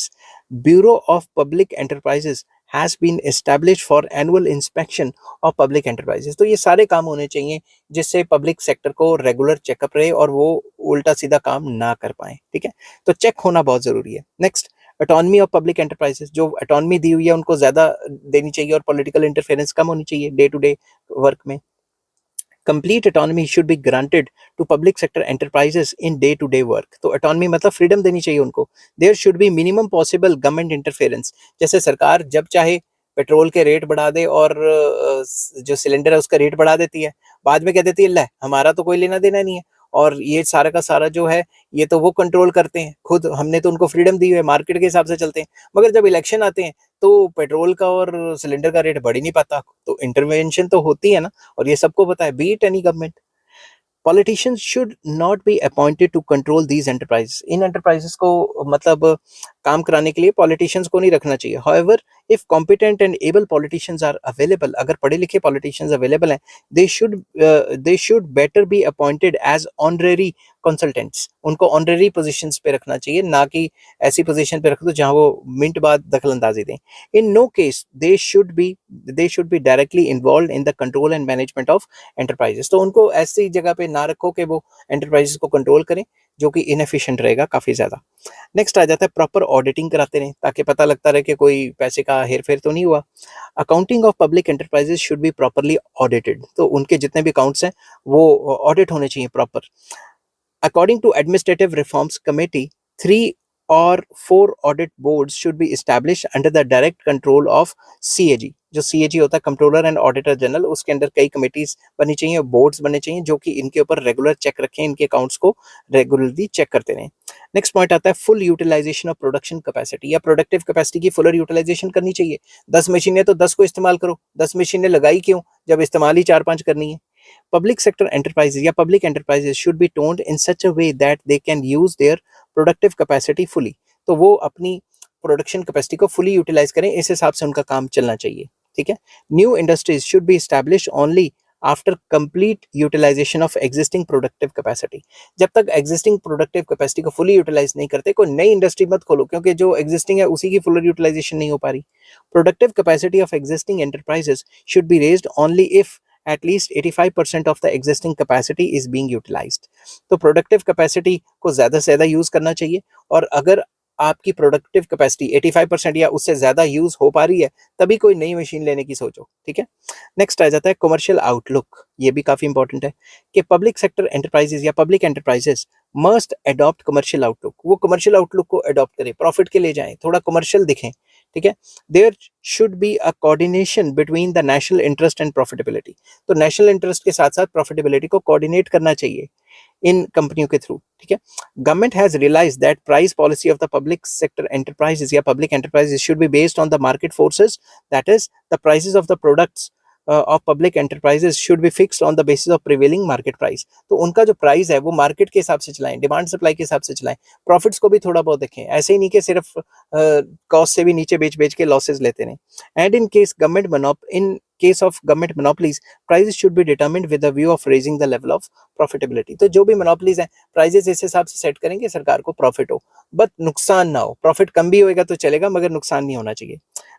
Bureau of Public Enterprises has been established for annual inspection of public enterprises। तो ये सारे काम होने चाहिए जिससे पब्लिक सेक्टर को रेगुलर चेकअप रहे और वो उल्टा सीधा काम ना कर पाए, ठीक है। तो चेक होना बहुत जरूरी है। Next autonomy of public enterprises. जो ऑटोनमी दी हुई है उनको ज्यादा देनी चाहिए और पॉलिटिकल इंटरफेरेंस कम होनी चाहिए डे टू डे वर्क में। Complete autonomy should be granted to public sector enterprises in day-to-day work। तो autonomy मतलब freedom देनी चाहिए उनको। There should be minimum possible government interference। जैसे सरकार जब चाहे पेट्रोल के रेट बढ़ा दे और जो सिलेंडर है उसका रेट बढ़ा देती है, बाद में कह देती है ले हमारा तो कोई लेना देना नहीं है और ये सारा का सारा जो है ये तो वो कंट्रोल करते हैं, खुद हमने तो उनको फ्रीडम दी है, मार्केट के हिसाब से चलते हैं। मगर जब इलेक्शन आते हैं तो पेट्रोल का और सिलेंडर का रेट बढ़ ही नहीं पाता, तो इंटरवेंशन तो होती है ना, और ये सबको पता है, be it any government. Politicians should not be appointed to control these enterprises. इन एंटरप्राइजेस को मतलब काम कराने के लिए पॉलिटिशियंस को नहीं रखना चाहिए। However if competent and able politicians are available, अगर पढ़े लिखे पॉलिटिशियंस अवेलेबल हैं, they should better be appointed as honorary consultants. उनको ऑनरेरी पोजीशंस पे रखना चाहिए, ना कि ऐसी पोजीशन पे रख दो जहां वो मिनट बाद दखलंदाजी दें। In no case they should be directly involve in the control and management of enterprises. तो उनको ऐसी जगह पे ना रखो कि वो एंटरप्राइजेस को कंट्रोल करें, जो कि इनएफिशिएंट रहेगा काफी ज्यादा। नेक्स्ट आ जाता है प्रॉपर ऑडिटिंग कराते रहें ताकि पता लगता रहे कि कोई पैसे का हेर फेर तो नहीं हुआ। Accounting of public enterprises should be properly audited. तो उनके जितने भी अकाउंट्स हैं वो ऑडिट होने चाहिए proper. According to Administrative Reforms Committee, 3 or 4 audit boards should be established under the direct control of CAG। जो CAG होता है कंट्रोलर एंड ऑडिटर जनरल, उसके अंदर कई कमिटीज बननी चाहिए, बोर्ड्स बनने चाहिए जो कि इनके ऊपर रेगुलर चेक रखें, इनके अकाउंट्स को रेगुलरली चेक करते रहें। नेक्स्ट पॉइंट आता है full utilization of production capacity या प्रोडक्टिव कैपेसिटी की फुलर यूटिलाइजेशन करनी चाहिए। 10 मशीनें तो 10 को इस्तेमाल करो, 10 मशीनें लगाई क्यों जब इस्तेमाल ही 4-5 करनी है। Public sector enterprises या public enterprises should be toned in such a way that they can use their productive capacity fully। तो वो अपनी प्रोडक्शन कैपेसिटी को फुली यूटिलाइज करें, इस हिसाब से उनका काम चलना चाहिए, ठीक है। New industries should be established only after complete utilization of existing productive capacity. जब तक एग्जिस्टिंग प्रोडक्टिव कैपेसिटी को फुली यूटिलाइज नहीं करते, कोई नई इंडस्ट्री मत खोलो, क्योंकि जो एग्जिस्टिंग है उसी की फुल यूटिलाइजेशन नहीं हो पा रही। Productive capacity of existing enterprises should be raised only if at least 85% of the existing capacity is being utilized। तो प्रोडक्टिव कैपेसिटी को ज़्यादा से ज़्यादा यूज़ करना चाहिए, और अगर आपकी प्रोडक्टिव कैपेसिटी 85% या उससे ज़्यादा यूज़ हो पा रही है, तभी कोई नई मशीन लेने की सोचो, ठीक है। नेक्स्ट आ जाता है कमर्शियल आउटलुक। ये भी काफ़ी इंपॉर्टेंट है कि पब्लिक सेक्टर एंटरप्राइजेज या public enterprises must adopt commercial outlook. वो कमर्शियल आउटलुक को अडॉप्ट करें, प्रॉफिट के लिए जाएं, थोड़ा कमर्शियल दिखें, ठीक है। There should be a coordination between the national interest and profitability. तो नेशनल इंटरेस्ट के साथ साथ प्रॉफिटेबिलिटी को कोऑर्डिनेट करना चाहिए इन कंपनियों के थ्रू, ठीक है। Government has realise that price policy of the public sector enterprises या public enterprises should be based on the market forces, that is the prices of the products of public enterprises should be fixed on the basis of prevailing market price. तो उनका जो प्राइस है वो मार्केट के हिसाब से चलाएं, डिमांड सप्लाई के हिसाब से चलाएं, प्रॉफिट्स को भी थोड़ा बहुत देखें, ऐसे ही नहीं कि सिर्फ कॉस्ट से भी नीचे बेच बेच के लॉसेस लेते रहें। And in case of government monopolies, prices should be determined with the view of raising the level of profitability. तो जो भी मोनोपलीज हैं, प्राइसेस इस हिसाब से सेट करेंगे सरकार को प्रॉफिट हो, बट नुकसान ना हो। प्रॉफिट कम भी होएगा तो चलेगा, मगर नुकसान नहीं होना चाहिए।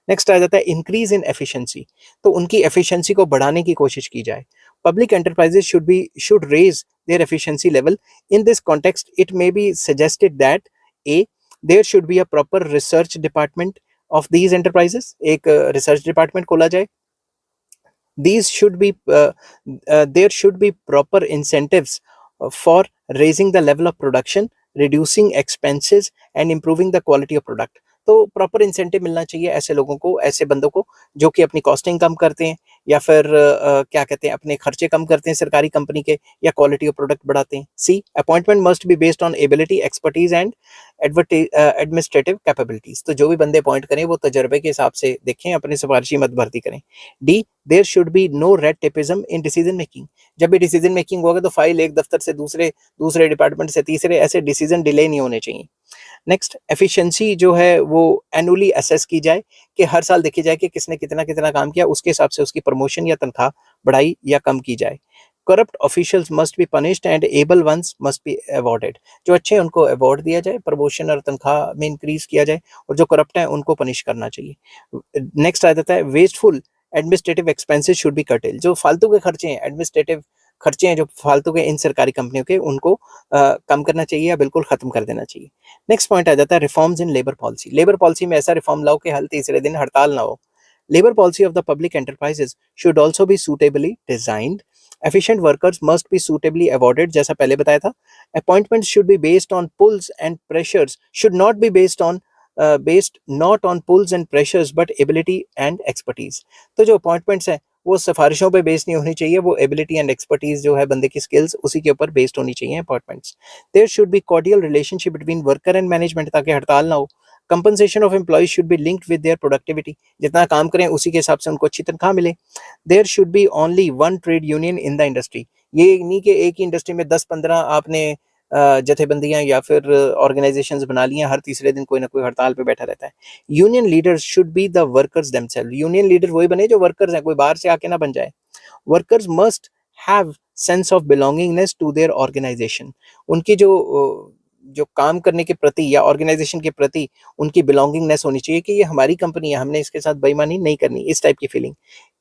नेक्स्ट आ जाता है इंक्रीज इन एफिशिएंसी। तो उनकी एफिशिएंसी को बढ़ाने की कोशिश की जाए। Public enterprises should raise their efficiency level. In this context it may be suggested that a there should be a proper research department of these enterprises. एक रिसर्च डिपार्टमेंट खोला जाए। These should be there should be proper incentives for raising the level of production, reducing expenses and improving the quality of product। तो प्रॉपर इंसेंटिव मिलना चाहिए ऐसे लोगों को, ऐसे बंदों को जो कि अपनी कॉस्टिंग कम करते हैं, या फिर क्या कहते हैं, अपने खर्चे कम करते हैं सरकारी कंपनी के, या क्वालिटी ऑफ प्रोडक्ट बढ़ाते हैं। C appointment must be based on ability, expertise and administrative capabilities. तो जो भी बंदे अपॉइंट करें वो तजर्बे के हिसाब से देखें, अपनी सिफारिशी मत भर्ती करें। The there should be no red tapism in decision making. जब भी डिसीजन मेकिंग होगा तो फाइल एक दफ्तर से दूसरे, दूसरे डिपार्टमेंट से तीसरे, ऐसे डिसीजन डिले नहीं होने चाहिए। नेक्स्ट एफिशिएंसी जो है वो एनुअली असेस की जाए, कि हर साल देखी जाए कि किसने कितना कितना काम किया, उसके हिसाब से उसकी प्रमोशन या तनख्वाह बढ़ाई या कम की जाए। Corrupt officials must be punished and able ones must be awarded. जो अच्छे हैं उनको अवॉर्ड दिया जाए, प्रमोशन और तनख्वाह में इंक्रीज किया जाए, और जो करप्ट हैं उनको पनिश करना चाहिए। नेक्स्ट आ जाता है wasteful administrative expenses should be cartel. जो फालतू के खर्चे हैं, एडमिनिस्ट्रेटिव खर्चे हैं जो फालतू के इन सरकारी कंपनियों के, उनको कम करना चाहिए या बिल्कुल खत्म कर देना चाहिए। नेक्स्ट पॉइंट आ जाता है reforms in labour policy. Labour policy में ऐसा रिफॉर्म लाओ कि हर तीसरे दिन हड़ताल ना हो। Labour policy of the public enterprises should also be suitably designed. Efficient workers must be suitably awarded, जैसा पहले बताया था। Appointment should be based on pulls and pressures, should not be based not on pulls and pressures but ability and expertise। तो जो अपॉइंटमेंट्स हैं वो सिफारिशों पे बेस्ड नहीं होनी चाहिए, वो एबिलिटी एंड एक्सपर्टीज जो है बंदे की स्किल्स, उसी के ऊपर बेस्ड होनी चाहिए appointments. There should be cordial relationship between worker and management, ताकि हड़ताल ना हो। Compensation of employees should be linked with their productivity, जितना काम करें उसी के हिसाब से उनको अच्छी तनख्वाह मिले। There should be only one trade union in the industry. ये नहीं कि एक ही इंडस्ट्री में 10-15 आपने जथेबंदियां या फिर ऑर्गेनाइजेशंस बना लिया, हर तीसरे दिन कोई ना कोई हड़ताल पे बैठा रहता है। Union leaders should be the workers themselves. Union leader वही बने जो वर्कर्स हैं, कोई बाहर से आके ना बन जाए। Workers must have sense of belongingness to their organisation. उनकी जो काम करने के प्रति या ऑर्गेनाइजेशन के प्रति उनकी बिलोंगिंगनेस होनी चाहिए, कि ये हमारी कंपनी है, हमने इसके साथ बेईमानी नहीं करनी, इस टाइप की feeling.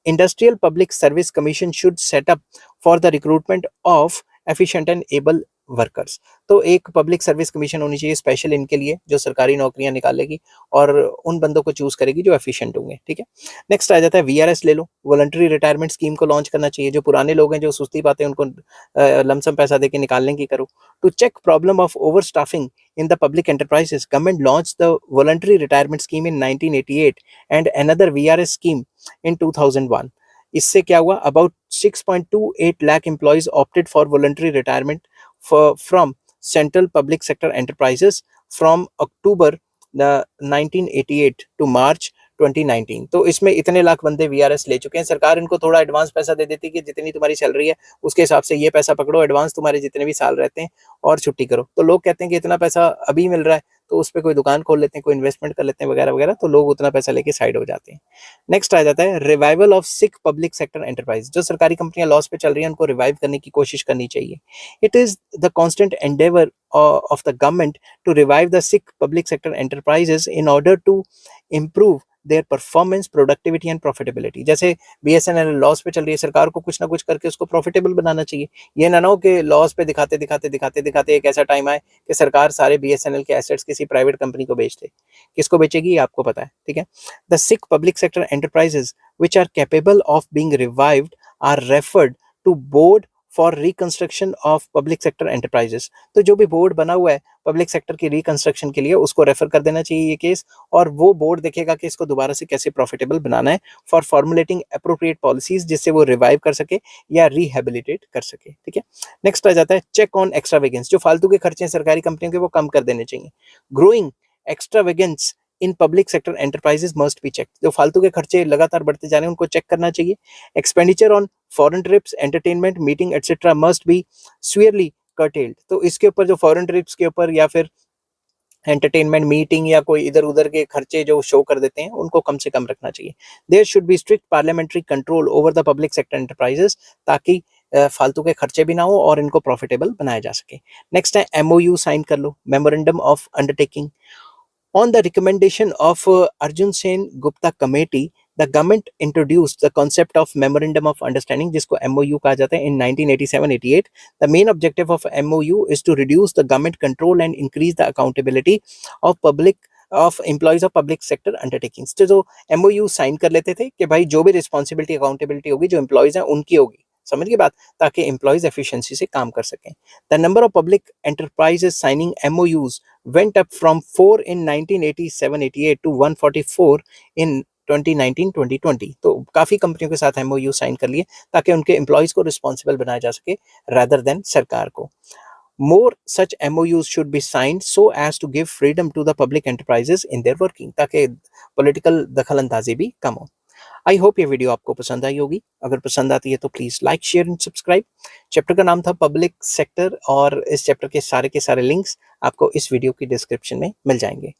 Industrial public service commission should set up for the recruitment of efficient and able workers. तो एक पब्लिक सर्विस कमीशन होनी चाहिए स्पेशल इनके लिए, जो सरकारी नौकरियां निकालेगी और उन बंदों को चूज करेगी जो एफिशिएंट होंगे, ठीक है। नेक्स्ट आ जाता है वीआरएस ले लो, वॉलंटरी रिटायरमेंट स्कीम को लॉन्च करना चाहिए। जो पुराने लोग हैं, जो सुस्ती पाते हैं, उनको लमसम पैसा देके निकालने की करो। To check problem of overstaffing in the public enterprises, government launched the voluntary retirement scheme in 1988 and another VRS scheme in 2001। इससे क्या हुआ, about 6.28 lakh employees opted for voluntary retirement from central public sector enterprises from October 1988 to March 2019। तो इसमें इतने लाख बंदे वीआरएस ले चुके हैं। सरकार इनको थोड़ा एडवांस पैसा दे देती कि जितनी तुम्हारी सैलरी है उसके हिसाब से ये पैसा पकड़ो, एडवांस तुम्हारे जितने भी साल रहते हैं और छुट्टी करो। तो लोग कहते हैं कि इतना पैसा अभी मिल रहा है तो उस पे कोई दुकान खोल लेते हैं, कोई इन्वेस्टमेंट कर लेते हैं वगैरह वगैरह, तो लोग उतना पैसा लेके साइड हो जाते हैं। नेक्स्ट आ जाता है revival of sick public sector enterprise. जो सरकारी कंपनियां लॉस पे चल रही हैं उनको रिवाइव करने की कोशिश करनी चाहिए। It is the constant Endeavour of the government to revive the sick public sector enterprises in order to improve their performance, productivity and profitability। जैसे बीएसएनएल लॉस पे चल रही है, सरकार को कुछ ना कुछ करके उसको प्रॉफिटेबल बनाना चाहिए। ये ना हो कि लॉस पे दिखाते दिखाते दिखाते दिखाते एक ऐसा टाइम आए कि सरकार सारे बीएसएनएल के एसेट्स किसी प्राइवेट कंपनी को बेच दे। किसको बेचेगी ये आपको पता है, ठीक है। The sick public sector enterprises which are capable of being revived are referred to board for reconstruction of public sector enterprises. तो जो भी बोर्ड बना हुआ है पब्लिक सेक्टर की रिकंस्ट्रक्शन के लिए, उसको रेफर कर देना चाहिए ये केस, और वो बोर्ड देखेगा कि इसको दोबारा से कैसे प्रॉफिटेबल बनाना है फॉर फॉर्मुलेटिंग अप्रोप्रिएट पॉलिसीज, जिससे वो रिवाइव कर सके या रिहेबिलिटेट कर सके, ठीक है। नेक्स्ट आ जाता है चेक ऑन एक्स्ट्रावेगेंस। जो फालतू के खर्चे हैं सरकारी कंपनियों के वो कम कर देने चाहिए। Growing extravagance in public sector enterprises must be check. जो फालतू के खर्चे लगातार बढ़ते जा रहे हैं उनको चेक करना चाहिए। Expenditure on foreign trips, entertainment, meeting etcetera must be severely curtailed. तो इसके ऊपर जो फॉरेन ट्रिप्स के ऊपर या फिर एंटरटेनमेंट, मीटिंग या कोई इधर उधर के खर्चे जो शो कर देते हैं उनको कम से कम रखना चाहिए। There should be strict parliamentary control over the public sector enterprises, ताकि फालतू के खर्चे भी ना हो और इनको प्रॉफिटेबल बनाया जा सके। नेक्स्ट है एमओयू साइन कर लो, memorandum of undertaking. On the recommendation of Arjun Sen Gupta Committee, the government introduced the concept of Memorandum of Understanding, जिसको MOU कहा जाता है, in 1987-88. The main objective of MOU is to reduce the government control and increase the accountability of employees of public sector undertakings। तो जो MOU साइन कर लेते थे कि भाई जो भी रिस्पॉन्सिबिलिटी अकाउंटेबिलिटी होगी जो एम्प्लॉयज हैं उनकी होगी, समझ गए बात, ताकि एम्प्लॉयज एफिशिएंसी से काम कर सकें। The number of public enterprises signing MOUs went up from 4 in 1987-88 to 144 in 2019-2020। तो काफी कंपनियों के साथ MOU साइन कर लिए ताकि उनके एम्प्लॉयज को रिस्पॉन्सिबल बनाया जा सके rather than सरकार को। More such MOUs should be signed so as to give freedom to the public enterprises in their working, ताकि पॉलिटिकल दखल अंदाजी भी कम हो। आई होप ये वीडियो आपको पसंद आई होगी। अगर पसंद आती है तो please like, share and subscribe. Chapter का नाम था पब्लिक सेक्टर और इस चैप्टर के सारे लिंक्स आपको इस वीडियो की डिस्क्रिप्शन में मिल जाएंगे।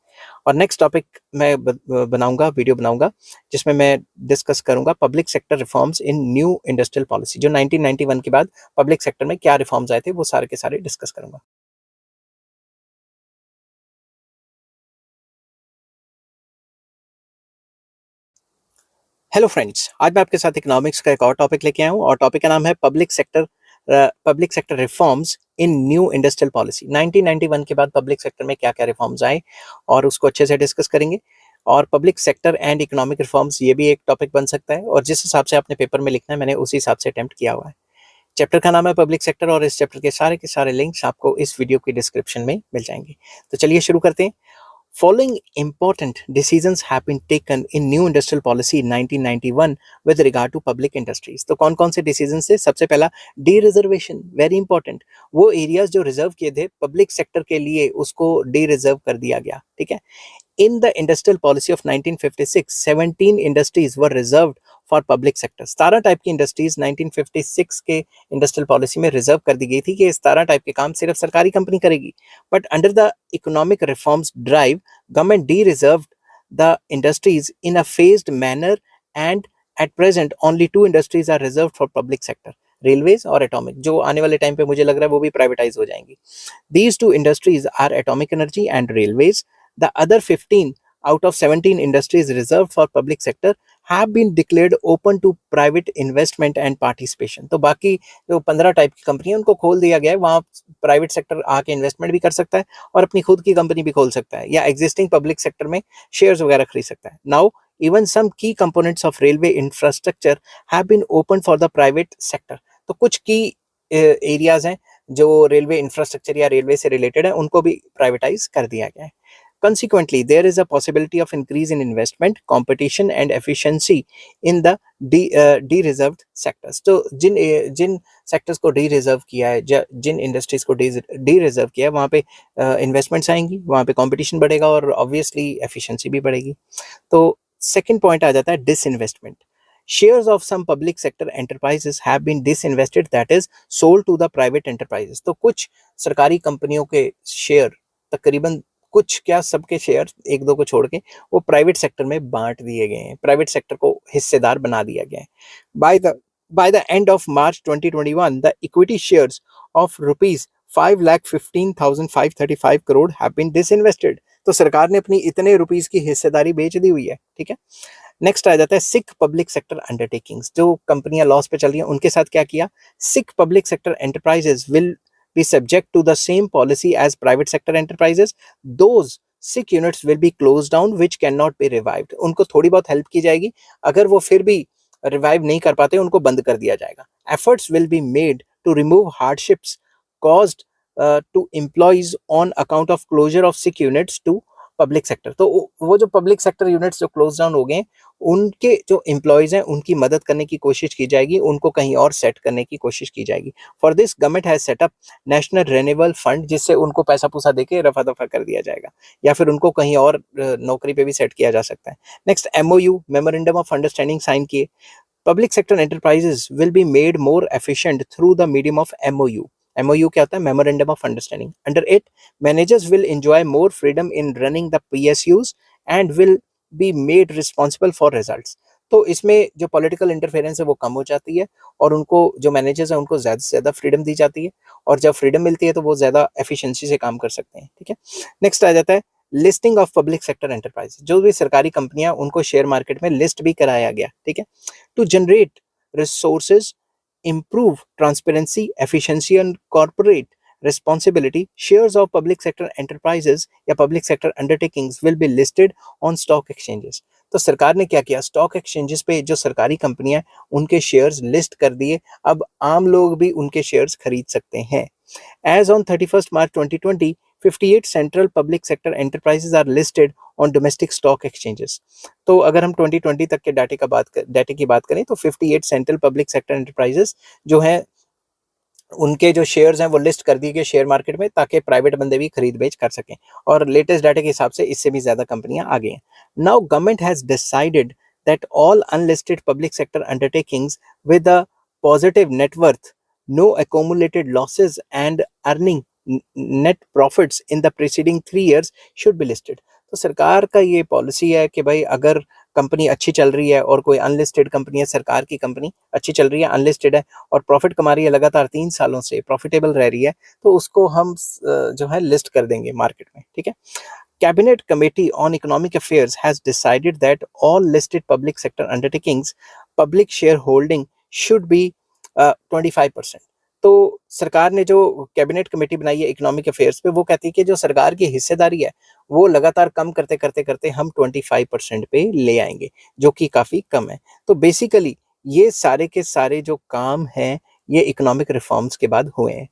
और नेक्स्ट टॉपिक मैं वीडियो बनाऊंगा जिसमें मैं डिस्कस करूंगा public sector reforms in new industrial policy. जो 1991 के बाद पब्लिक सेक्टर में क्या रिफॉर्म्स आए थे वो सारे के सारे डिस्कस करूंगा। हेलो फ्रेंड्स, आज मैं आपके साथ इकोनॉमिक्स का एक और टॉपिक लेके आया हूँ और टॉपिक का नाम है public sector reforms in new industrial policy. 1991 के बाद पब्लिक सेक्टर में क्या क्या रिफॉर्म्स आए और उसको अच्छे से डिस्कस करेंगे। और public sector and economic reforms ये भी एक टॉपिक बन सकता है और जिस हिसाब से आपने पेपर में लिखना है मैंने उसी हिसाब से अटेम्प्ट किया हुआ है। चैप्टर का नाम है पब्लिक सेक्टर और इस चैप्टर के सारे लिंक्स आपको इस वीडियो की डिस्क्रिप्शन में मिल जाएंगे। तो चलिए शुरू करते हैं। Following important decisions have been taken in new industrial policy in 1991 with regard to public industries। तो कौन कौन से डिसीजन से? सबसे पहला डी रिजर्वेशन, वेरी इंपॉर्टेंट। वो एरियाज जो रिजर्व किए थे पब्लिक सेक्टर के लिए उसको डी रिजर्व कर दिया गया, ठीक है। In the industrial policy of 1956, 17 industries were reserved for public sector। 17 type की इंडस्ट्रीज 1956 के इंडस्ट्रियल पॉलिसी में रिजर्व कर दी गई थी कि 17 टाइप के काम सिर्फ सरकारी कंपनी करेगी। But under the economic reforms drive, government dereserve the industries in a phased manner and at present only 2 industries are reserve for public sector, railways और एटॉमिक, जो आने वाले टाइम पे मुझे लग रहा है वो भी प्राइवेटाइज हो जाएंगी। These 2 industries are atomic energy and railways। The other 15 out of 17 industries reserved for public sector have been declared open to private investment and participation। तो बाकी जो 15 टाइप की कंपनी है उनको खोल दिया गया है, वहाँ प्राइवेट सेक्टर आके इन्वेस्टमेंट भी कर सकता है और अपनी खुद की कंपनी भी खोल सकता है या एग्जिस्टिंग पब्लिक सेक्टर में शेयर्स वगैरह खरीद सकता है। Now even some key components of railway infrastructure have been opened for the private sector। तो कुछ की एरियाज हैं जो रेलवे इंफ्रास्ट्रक्चर या रेलवे से रिलेटेड है उनको भी प्राइवेटाइज कर दिया गया है। Consequently, there is a possibility of increase in investment, competition and efficiency in the de-reserved sectors। तो जिन सेक्टर्स को डी रिजर्व किया है, जिन इंडस्ट्रीज को डी रिजर्व किया है वहाँ पे इन्वेस्टमेंट्स आएंगी, वहाँ पे कंपटीशन बढ़ेगा और ऑब्वियसली एफिशिएंसी भी बढ़ेगी। तो सेकंड पॉइंट आ जाता है disinvestment. Shares of some public sector enterprises have been disinvested, that is sold to the private enterprises। तो कुछ सरकारी कंपनियों के शेयर तकरीबन कुछ क्या सबके शेयर एक दो को छोड़ के वो प्राइवेट सेक्टर में बांट दिए गए हैं, प्राइवेट सेक्टर को हिस्सेदार बना दिया गया है। By the end of March 2021 the equity shares of rupees 5,15,535 crore have been disinvested. तो सरकार ने अपनी इतने रुपीस की हिस्सेदारी बेच दी हुई है, ठीक है। नेक्स्ट आ जाता है सिख पब्लिक सेक्टर अंडरटेकिंग्स। जो कंपनियां लॉस पे चल रही हैं उनके साथ क्या किया, Sikh public sector enterprises will be subject to the same policy as private sector enterprises. Those sick units will be closed down which cannot be revived. उनको थोड़ी बहुत हेल्प की जाएगी, अगर वो फिर भी रिवाइव नहीं कर पाते उनको बंद कर दिया जाएगा। Efforts will be made to remove hardships caused to employees on account of closure of sick units to public sector. तो वो जो पब्लिक सेक्टर यूनिट्स जो क्लोज डाउन हो गए उनके जो एम्प्लॉयज हैं उनकी मदद करने की कोशिश की जाएगी, उनको कहीं और सेट करने की कोशिश की जाएगी। For this government has set up national renewable fund, जिससे उनको पैसा पूसा देके रफा दफा कर दिया जाएगा या फिर उनको कहीं और नौकरी पे भी सेट किया जा सकता है। Next MOU memorandum of understanding sign किए। Public sector enterprises will be made more efficient through the medium of MOU. MOU क्या होता है, memorandum of understanding. Under it managers will enjoy more freedom in running the PSUs and will be made responsible for results. तो इसमें जो पॉलिटिकल इंटरफेरेंस है वो कम हो जाती है और उनको जो मैनेजर्स हैं उनको ज़्यादा से ज़्यादा फ्रीडम दी जाती है, और जब फ्रीडम मिलती है तो वो ज़्यादा एफिशिएंसी से काम कर सकते हैं, ठीक है। नेक्स्ट आ जाता है listing of public sector enterprise. जो भी सरकारी कंपनियां उनको शेयर मार्केट में लिस्ट भी कराया गया, ठीक है, to generate resources, improve transparency, efficiency and corporate responsibility. Shares of public sector enterprises या public sector undertakings will be listed on stock exchanges. तो सरकार ने क्या किया, स्टॉक एक्सचेंजेस पे जो सरकारी कंपनियां उनके शेयर्स लिस्ट कर दिए, अब आम लोग भी उनके शेयर्स खरीद सकते हैं। As on 31st March 2020, 58 central public sector enterprises are listed on domestic stock exchanges. तो अगर हम 2020 तक के डाटे की बात करें तो 58 सेंट्रल पब्लिक सेक्टर एंटरप्राइजेस जो हैं उनके जो शेयर्स हैं वो लिस्ट कर दिए गए शेयर मार्केट में, ताकि प्राइवेट बंदे भी खरीद बेच कर सकें, और लेटेस्ट डाटे के हिसाब से इससे भी ज्यादा कंपनियां आ गई हैं। Now government has decided that all unlisted public sector undertakings with a positive net worth, no accumulated losses and earning net profits in the preceding 3 years should be listed. तो सरकार का ये पॉलिसी है कि भाई अगर कंपनी अच्छी चल रही है और कोई अनलिस्टेड कंपनी है, सरकार की कंपनी अच्छी चल रही है, अनलिस्टेड है और प्रॉफिट कमा रही है, लगातार 3 सालों से प्रॉफिटेबल रह रही है, तो उसको हम जो है लिस्ट कर देंगे मार्केट में, ठीक है। Cabinet Committee on Economic Affairs has decided that all listed public sector undertakings public shareholding should be 25%। तो सरकार ने जो कैबिनेट कमेटी बनाई है इकोनॉमिक अफेयर्स पे, वो कहती है कि जो सरकार की हिस्सेदारी है वो लगातार कम करते करते करते हम 25% पे ले आएंगे, जो कि काफ़ी कम है। तो बेसिकली ये सारे के सारे जो काम हैं ये इकोनॉमिक रिफॉर्म्स के बाद हुए हैं।